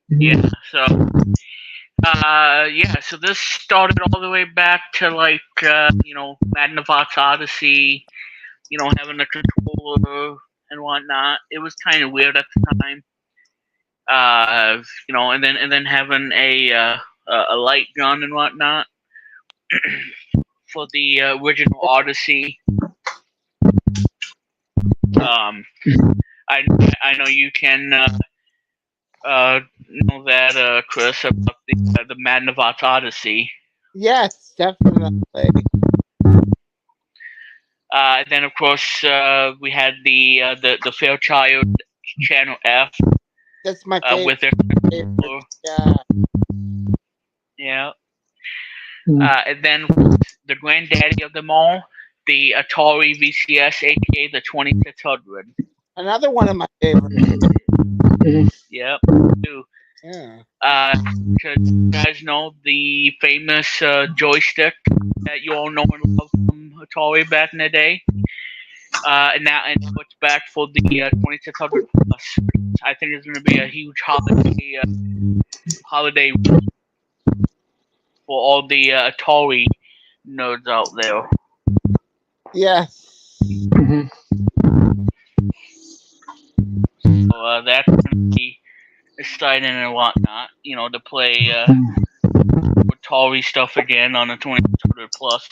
Yeah. So this started all the way back to like Madden of Odyssey, having a controller and whatnot. It was kind of weird at the time. And then having a light gun and whatnot for the original Odyssey. I know you can know that, Chris, about the Madden of Odyssey. Yes, definitely. Then of course we had the Fairchild Channel F. That's my favorite. With their yeah. And then the granddaddy of them all, the Atari VCS, aka the 2600. Another one of my favorites. Yep. Too. Yeah. Because you guys know the famous joystick that you all know and love from Atari back in the day. And now it's back for the 2600 plus. I think it's going to be a huge holiday for all the Atari nerds out there. Yes. So that's going to be exciting and whatnot. To play Atari stuff again on the 2600 plus.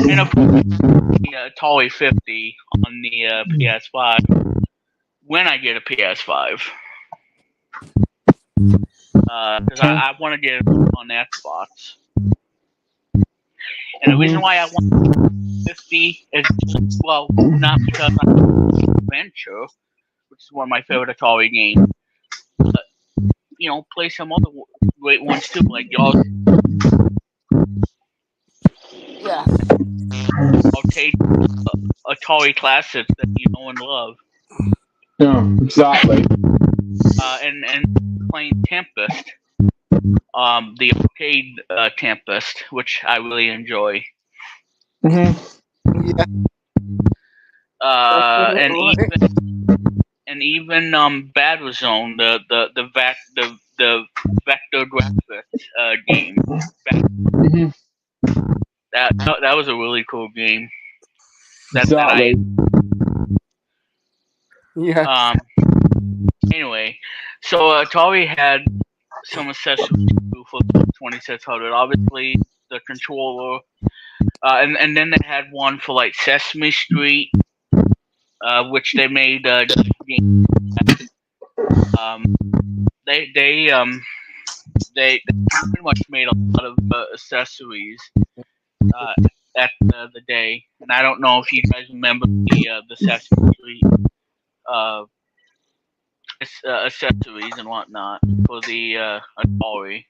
And of course, the Atari 50 on the PS5 when I get a PS5. Because I want to get it on the Xbox. And the reason why I want 50 is, well, not because I'm Adventure, which is one of my favorite Atari games, but, play some other great ones too, like y'all. Yeah. Take Atari classics that you know and love. Yeah, exactly. And playing Tempest, the arcade Tempest, which I really enjoy. Yeah. And even Battle Zone, the vector graphics game. That was a really cool game. Exactly. Yeah. Anyway, so Atari had some accessories too for the 2600. Obviously, the controller, and then they had one for like Sesame Street, which they made game. They pretty much made a lot of accessories at the day, and I don't know if you guys remember the Sesame Street accessories and whatnot for the Atari.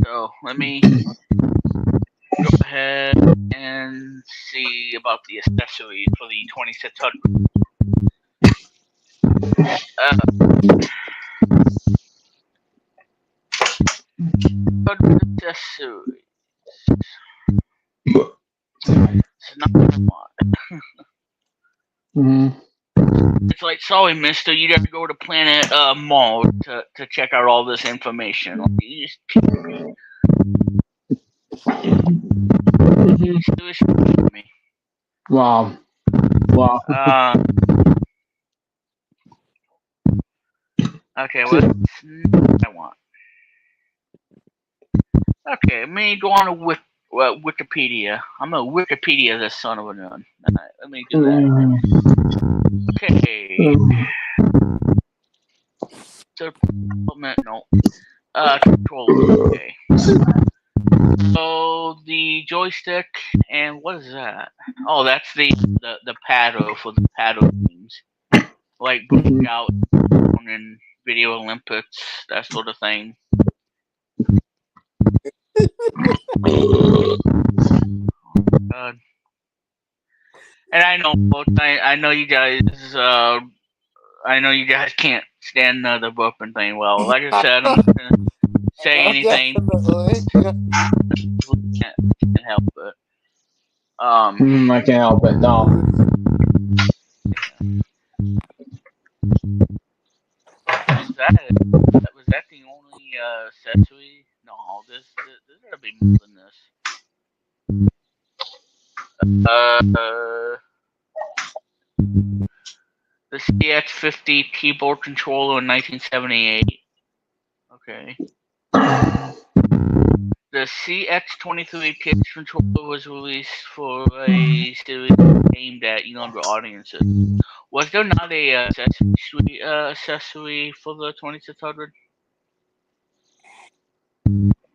So let me go ahead and see about the accessories for the 2600. Accessories. It's not one. It's like, sorry, mister, you gotta go to Planet Mall to check out all this information. Like, you just seriously me. Wow. Okay, what I want. Okay, let me go on to Wikipedia. I'm gonna Wikipedia this son of a gun. Alright, let me do that. Okay. Okay. So, no. Controller. Okay. So the joystick and what is that? Oh, that's the paddle for the paddle games, like Breakout and Video Olympics, that sort of thing. God. And I know you guys. I know you guys can't stand the burping thing. Well, like I said, I'm not gonna say anything. Can't help it. I can't help it. No. Was that the only accessory? No, there's gotta be more than this. The CX50 keyboard controller in 1978. Okay. The CX23 kids controller was released for a series aimed at younger audiences. Was there not a accessory for the 2600?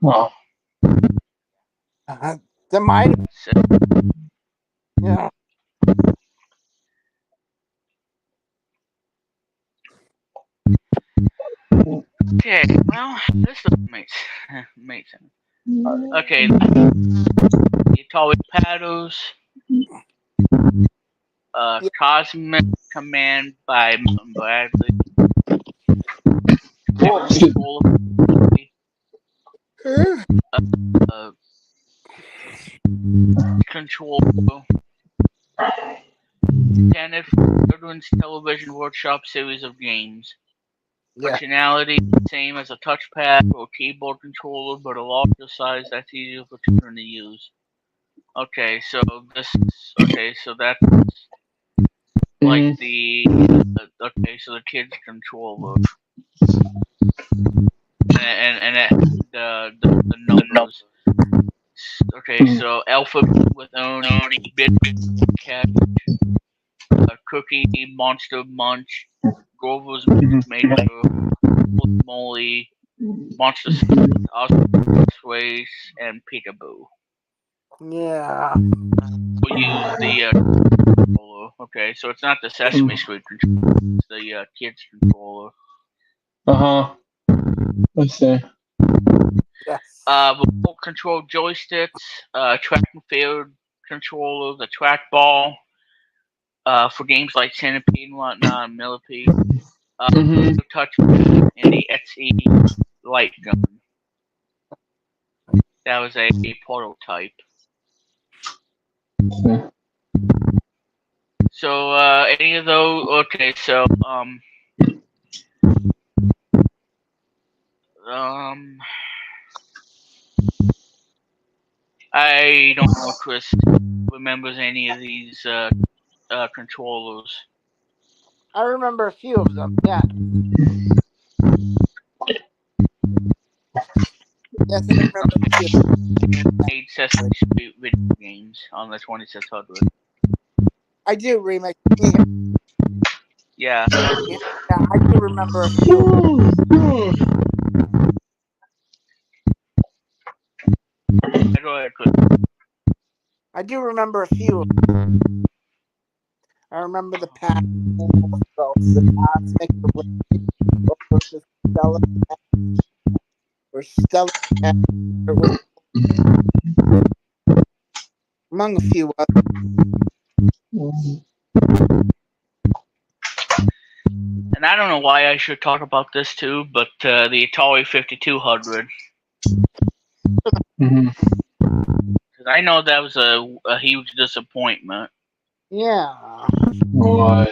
Well, there might. Yeah. Okay, well, this makes sense. Okay, the Atari paddles, Cosmic Command by Bradley, control intended for children's television workshop series of games. Functionality same as a touchpad or keyboard controller, but a larger size that's easier for children to use. Okay, so that's like the so the kids controller, and the numbers. Okay, so alphabet with only bit catch, Cookie Monster Munch, Grover's Maker, Molly, Monster Race, and Peekaboo. Yeah. We'll use the controller. Okay, so it's not the Sesame Street controller, it's the kids controller. Let's see. Yes. Remote control joysticks, track and field controller, the trackball, for games like Centipede and whatnot, Millipede, touch, and the XE light gun. That was a prototype. So, any of those? Okay, so I don't know if Chris remembers any of these controllers. I remember a few of them. Yeah. Yes, I remember a few. Made Sesame Street video games on the 2600. I do remake. Yeah. Yeah, I do remember a few. Go ahead, Chris. I do remember a few. I remember the pack, the Cosmic, the Stella, or Stella, among a few others. And I don't know why I should talk about this too, but the Atari 5200. Because I know that was a huge disappointment. Yeah. Was.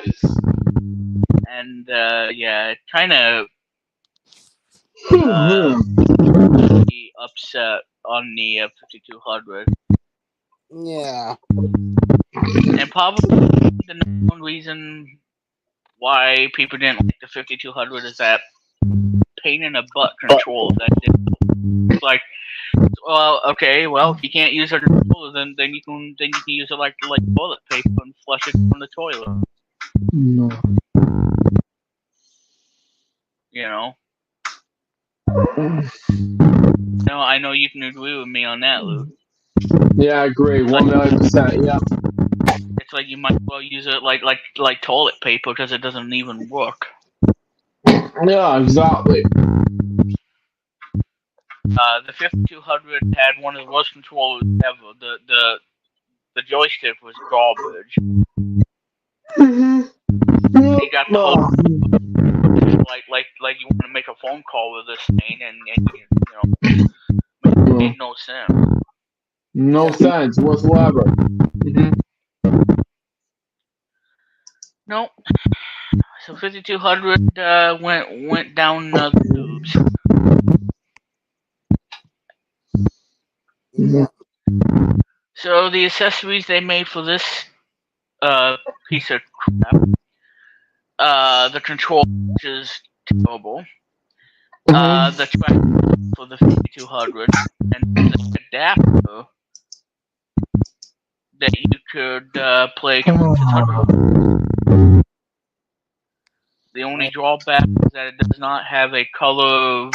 And yeah, it kind of upset on the 5200. Yeah. And probably the number one reason why people didn't like the 5200 is that pain in the butt control. That it's like, well, okay, well, if you can't use a controller, then you can use it like toilet paper and flush it from the toilet. No. You know. No, I know you can agree with me on that, Luke. Yeah, I agree. 1,000,000%. Yeah. It's like you might as well use it like toilet paper because it doesn't even work. Yeah, exactly. The 5200 had one of the worst controllers ever. The joystick was garbage. You got the whole like you want to make a phone call with this thing, and it made no sense. No sense whatsoever. Nope. So 5200 went down the tubes. Yeah. So the accessories they made for this piece of crap, the control, which is terrible, the track for the 5200, and the adapter that you could play 2600. The only drawback is that it does not have a color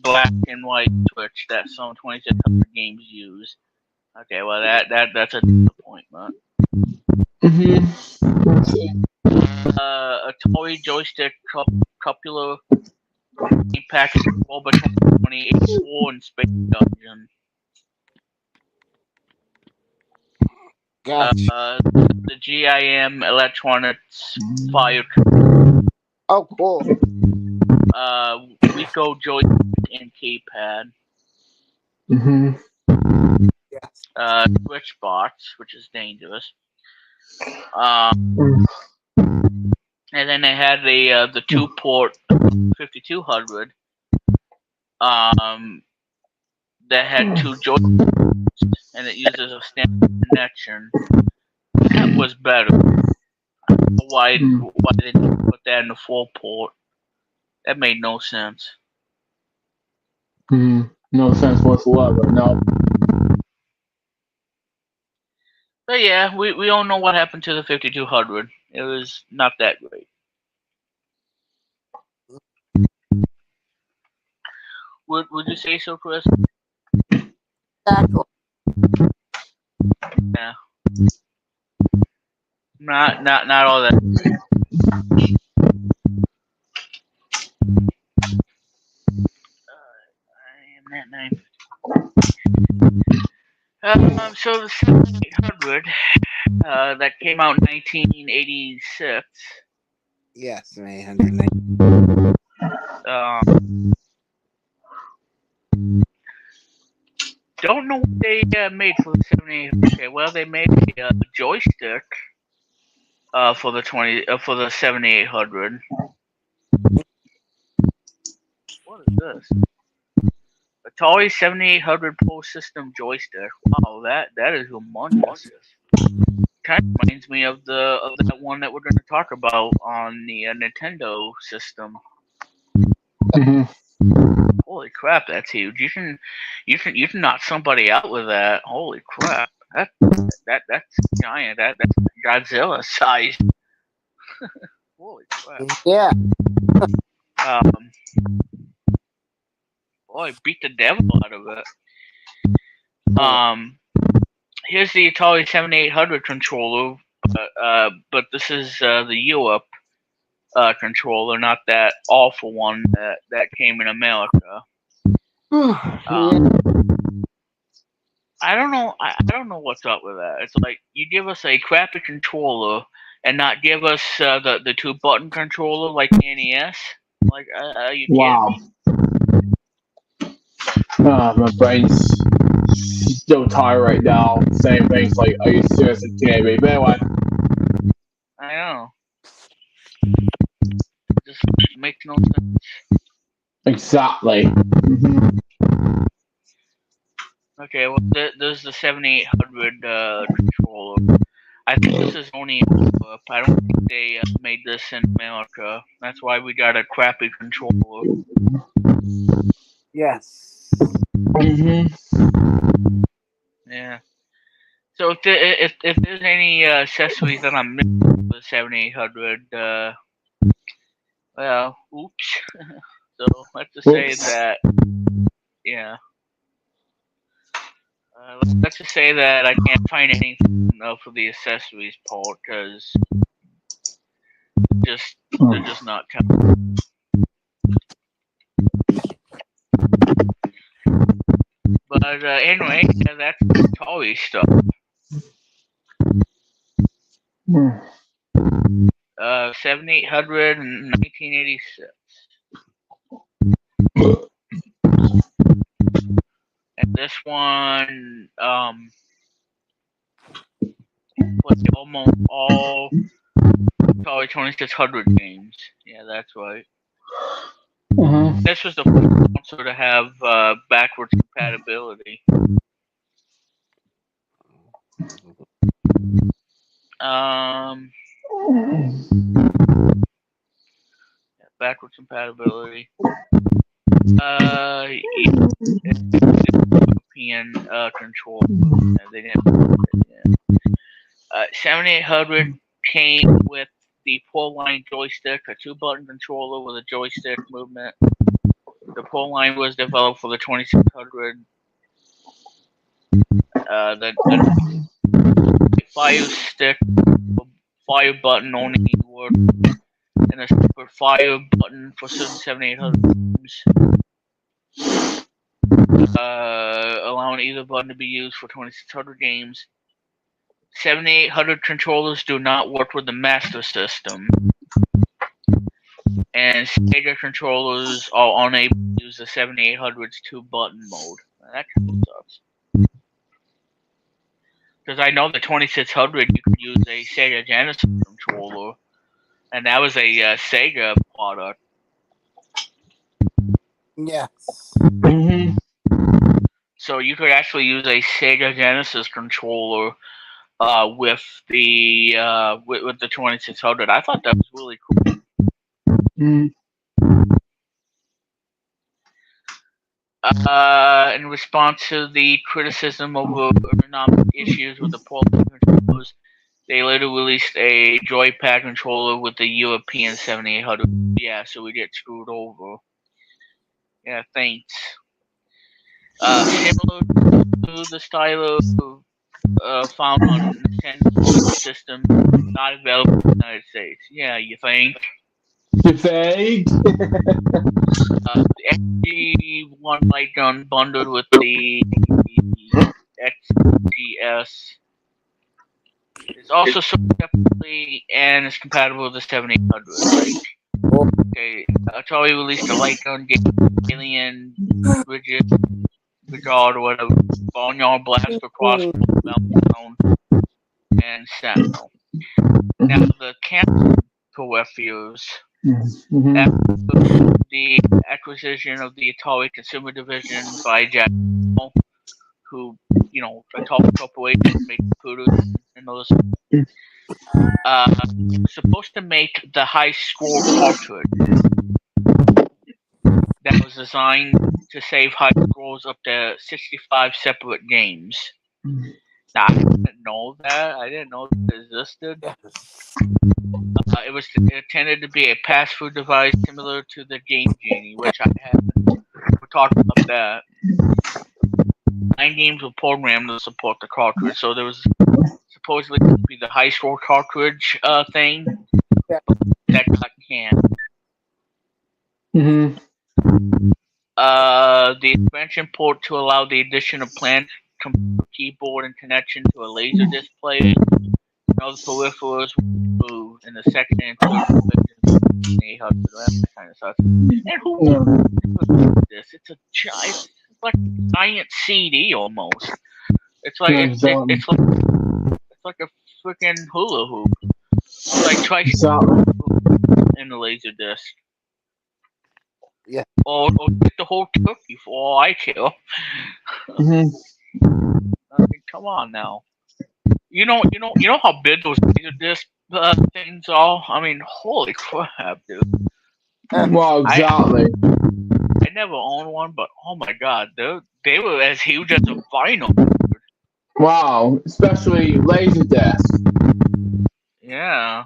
black and white switch that some 2600 games use. Okay, well that's a disappointment. Atari joystick coupler package control between 2084 and Space Dungeon. Gotcha. The GIM Electronics Fire. Oh, cool. Rico joystick and keypad. Yes. Switch box, which is dangerous. And then they had the 2-port 5200. That had 2 joysticks, and it uses a standard connection. That was better. Why they didn't put that in the 4-port? That made no sense. No sense whatsoever. No. But yeah, we all know what happened to the 5200. It was not that great. Would you say so, Chris? Exactly. Yeah. Not all that great. I am that name. So the 7800 that came out in 1986. Yes, 890. Don't know what they made for the 7800. Okay, well they made a joystick for the 7800. What is this? Atari 7800 Pro System joystick. Wow, that is humongous. Kind of reminds me of that one that we're going to talk about on the Nintendo system. Holy crap, that's huge! You can knock somebody out with that. Holy crap, that's giant. That's Godzilla size. Holy crap! Yeah. Boy, beat the devil out of it. Here's the Atari 7800 controller, but this is the Europe controller, not that awful one that came in America. I don't know. I don't know what's up with that. It's like you give us a crappy controller and not give us the 2-button controller like the NES. Like, are you kidding me? My brain's still tired right now. Saying things like, "Are you seriously kidding me?" But anyway. I know. It just makes no sense. Exactly. Okay, well, there's the 7800 controller. I think this is only in Europe. I don't think they made this in America. That's why we got a crappy controller. Yes. Yeah. So if there's any accessories that I'm missing for the 7800, well, oops. So let's just say that, yeah. Let's just say that I can't find anything for the accessories part because they're just not coming. But anyway, yeah, that's Atari stuff. 7800 and 1986. And this one was almost all Atari 2600 games. Yeah, that's right. This was the first console to have backwards compatibility. Backwards compatibility. European control. They didn't. Yeah. 7800 came with the pull line joystick, a 2-button controller with a joystick movement. The pull line was developed for the 2600. The fire stick, fire button only worked, and a separate fire button for certain 7800 games, allowing either button to be used for 2600 games. 7800 controllers do not work with the Master System, and Sega controllers are unable to use the 7800's 2-button mode. That kind of sucks. Because I know the 2600 you could use a Sega Genesis controller, and that was a Sega product. Yes. So you could actually use a Sega Genesis controller with the 2600. I thought that was really cool. In response to the criticism over ergonomic issues with the portable controllers, they later released a joypad controller with the European 7800. Yeah, so we get screwed over. Yeah, thanks. Similar to the stylus found on Nintendo system, not available in the United States. Yeah, you think? You think? The XG1 light gun bundled with the XGS is also sold separately and is compatible with the 7800. Okay, Atari released a light gun game, Alien, Regard, or whatever, Barnyard Blaster, Crossbow, Meltdown, and Sentinel. Now, the cancel refuse. After the acquisition of the Atari Consumer Division by Jack, who, Atari Corporation made computers and those. It was supposed to make the high score cartridge that was designed to save high scores up to 65 separate games. Now, I didn't know that. I didn't know that existed. It was intended to be a pass-through device similar to the Game Genie, which I haven't. We're talking about that. 9 games were programmed to support the cartridge, so there was supposedly going to be the high score cartridge thing that got canned. The expansion port to allow the addition of planned keyboard and connection to a laser display and other peripherals were removed in the second and third division. 800. That kind of sucks. And who knows this? It's like a giant CD almost. It's like it's like a freaking hula hoop. It's like twice in the laser disc. Yeah. Or get the whole cookie for all I care. I mean, come on now. You know how big those laser disc things are. I mean, holy crap, dude. Well, exactly. I never owned one, but oh my god, they were as huge as a vinyl. Wow, especially Laserdisc. Yeah.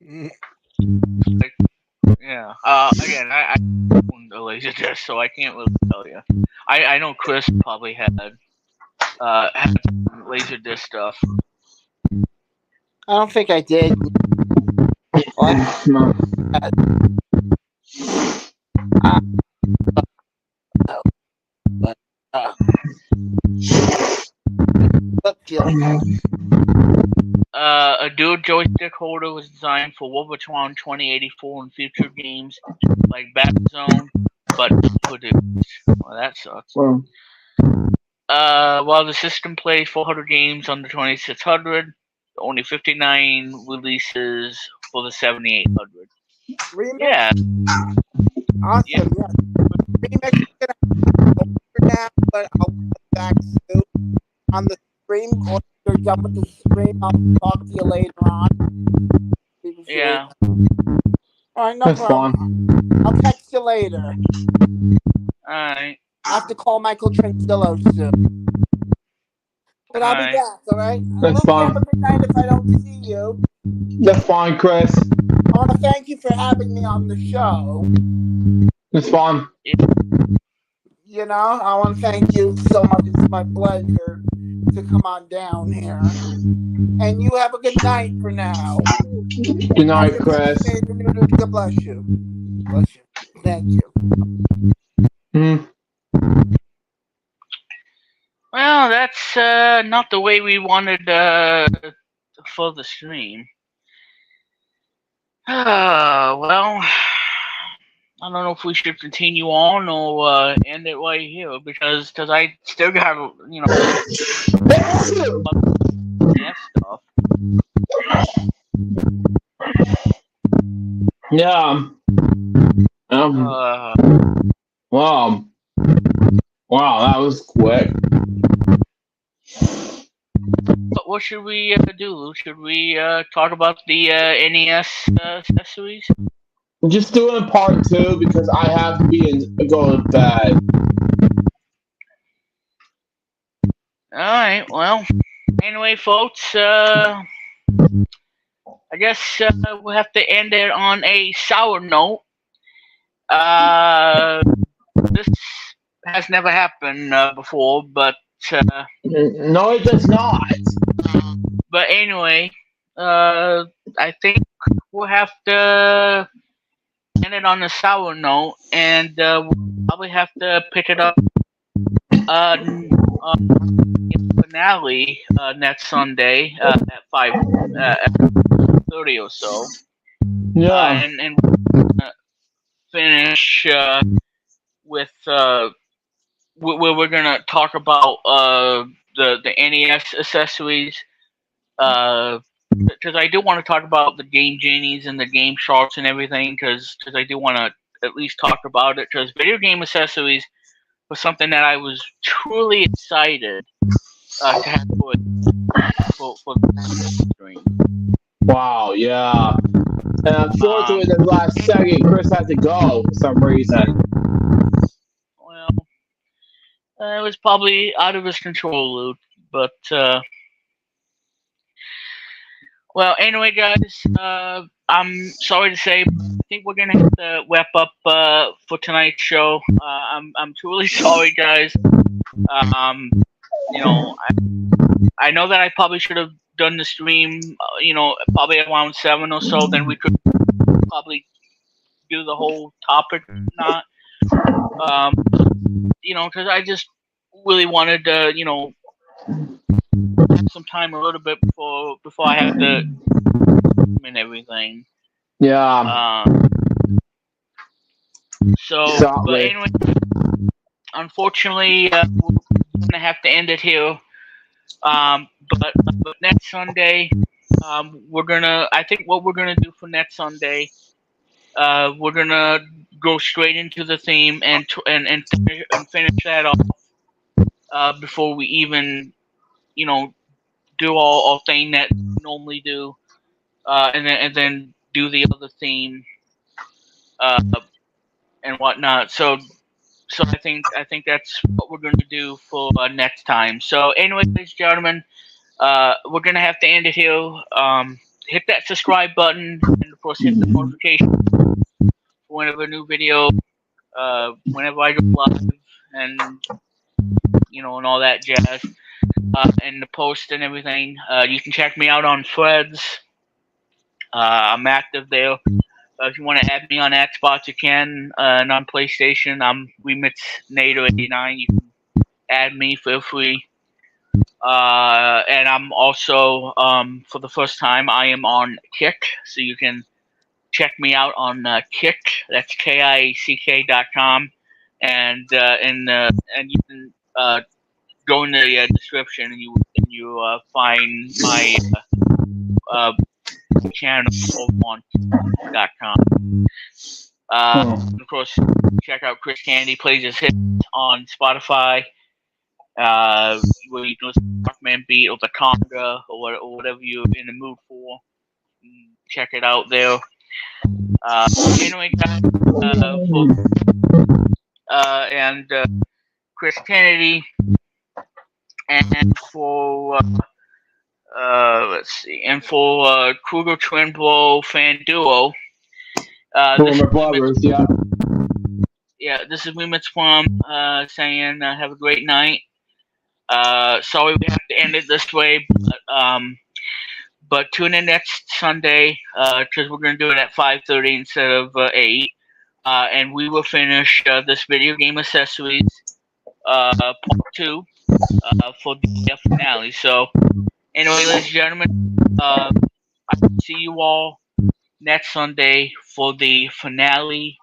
Like, yeah. Again, owned a Laserdisc, so I can't really tell you. I know Chris probably had some Laserdisc stuff. I don't think I did. What? But a dual joystick holder was designed for Wolvertron 2084 and future games like Battlezone, but not produced. Well, that sucks. While the system plays 400 games on the 2600, only 59 releases for the 7800. Remix? Yeah. Awesome. Yeah. Remix is gonna now, but I'll get back soon on the stream. Or if you're done with the stream, I'll talk to you later on. Yeah. All right, no That's problem. I'll text you later. Alright. I have to call Michael Tranquillo soon. But I'll be back, all right? That's fine. Have a good night if I don't see you. That's fine, Chris. I want to thank you for having me on the show. That's fine. You know, I want to thank you so much. It's my pleasure to come on down here. And you have a good night for now. Good night, Chris. God bless you. Bless you. Thank you. Well, that's not the way we wanted for the stream. Well, I don't know if we should continue on or end it right here because I still got stuff. Yeah. Wow, that was quick. But what should we do? Should we talk about the NES accessories? Just doing part 2 because I have to go to bed. Alright, well, anyway, folks, I guess we'll have to end it on a sour note. This has never happened before, but no, it does not. But anyway, I think we'll have to end it on a sour note, and we'll probably have to pick it up finale next Sunday at 5:30 or so. Yeah, and finish with where we're gonna talk about the NES accessories. Because I do want to talk about the Game Genies and the Game Sharks and everything. Because I do want to at least talk about it. Because video game accessories was something that I was truly excited to have for the stream. Wow, yeah. And unfortunately, in the last second, Chris had to go for some reason. Well, it was probably out of his control, Luke. But well, anyway, guys, I'm sorry to say, but I think we're gonna have to wrap up for tonight's show. I'm truly sorry, guys. I know that I probably should have done the stream, probably around 7 or so. Then we could probably do the whole topic, not, because I just really wanted to, have some time a little bit before I have to and everything. Yeah. But anyway, unfortunately, we're gonna have to end it here. But next Sunday, I think what we're gonna do for next Sunday, we're gonna go straight into the theme and finish that off before we even, do our thing that we normally do, and then do the other theme, and whatnot. So I think that's what we're going to do for next time. So anyway, ladies and gentlemen, we're going to have to end it here. Hit that subscribe button, and of course hit the notification for whenever a new video whenever I go live, and and all that jazz, and the post and everything. You can check me out on Threads. I'm active there. If you want to add me on Xbox, you can. And on PlayStation, I'm RemixNato89. You can add me, feel free. And I'm also, for the first time, I am on Kick, so you can check me out on Kick. That's KICK.com, and you can go in the description, and you find my channel over on Kick.com. Of course, check out Chris Candy Plays His Hits on Spotify. Where you can listen to Rockman Beat or the Conga or whatever you're in the mood for. Check it out there. Anyway, guys, and Chris Kennedy, and for let's see, and for Kruger Twin Blow Fan Duo. This this is Remix Plum saying have a great night. Sorry we have to end it this way, but tune in next Sunday because we're going to do it at 5:30 instead of 8. And we will finish this video game accessories part 2 for the finale. So, anyway, ladies and gentlemen, I will see you all next Sunday for the finale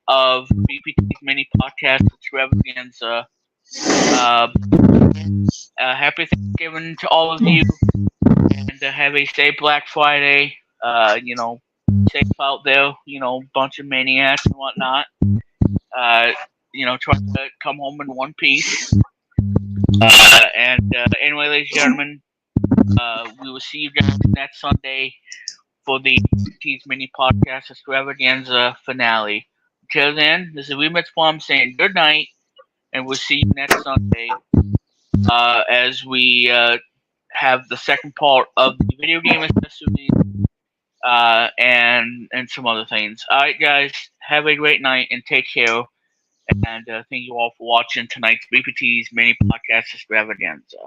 of BPT's mini podcast Extravaganza. Happy Thanksgiving to all of you, and have a safe Black Friday. Safe out there. Bunch of maniacs and whatnot. Try to come home in one piece. Anyway, ladies and gentlemen, we will see you guys next Sunday for the BPT's mini podcast Extravaganza finale. Until then, this is Remix Plum saying good night, and we'll see you next Sunday as we have the second part of the video game accessories and some other things. All right, guys, have a great night and take care. And thank you all for watching tonight's BPT's mini podcast Extravaganza.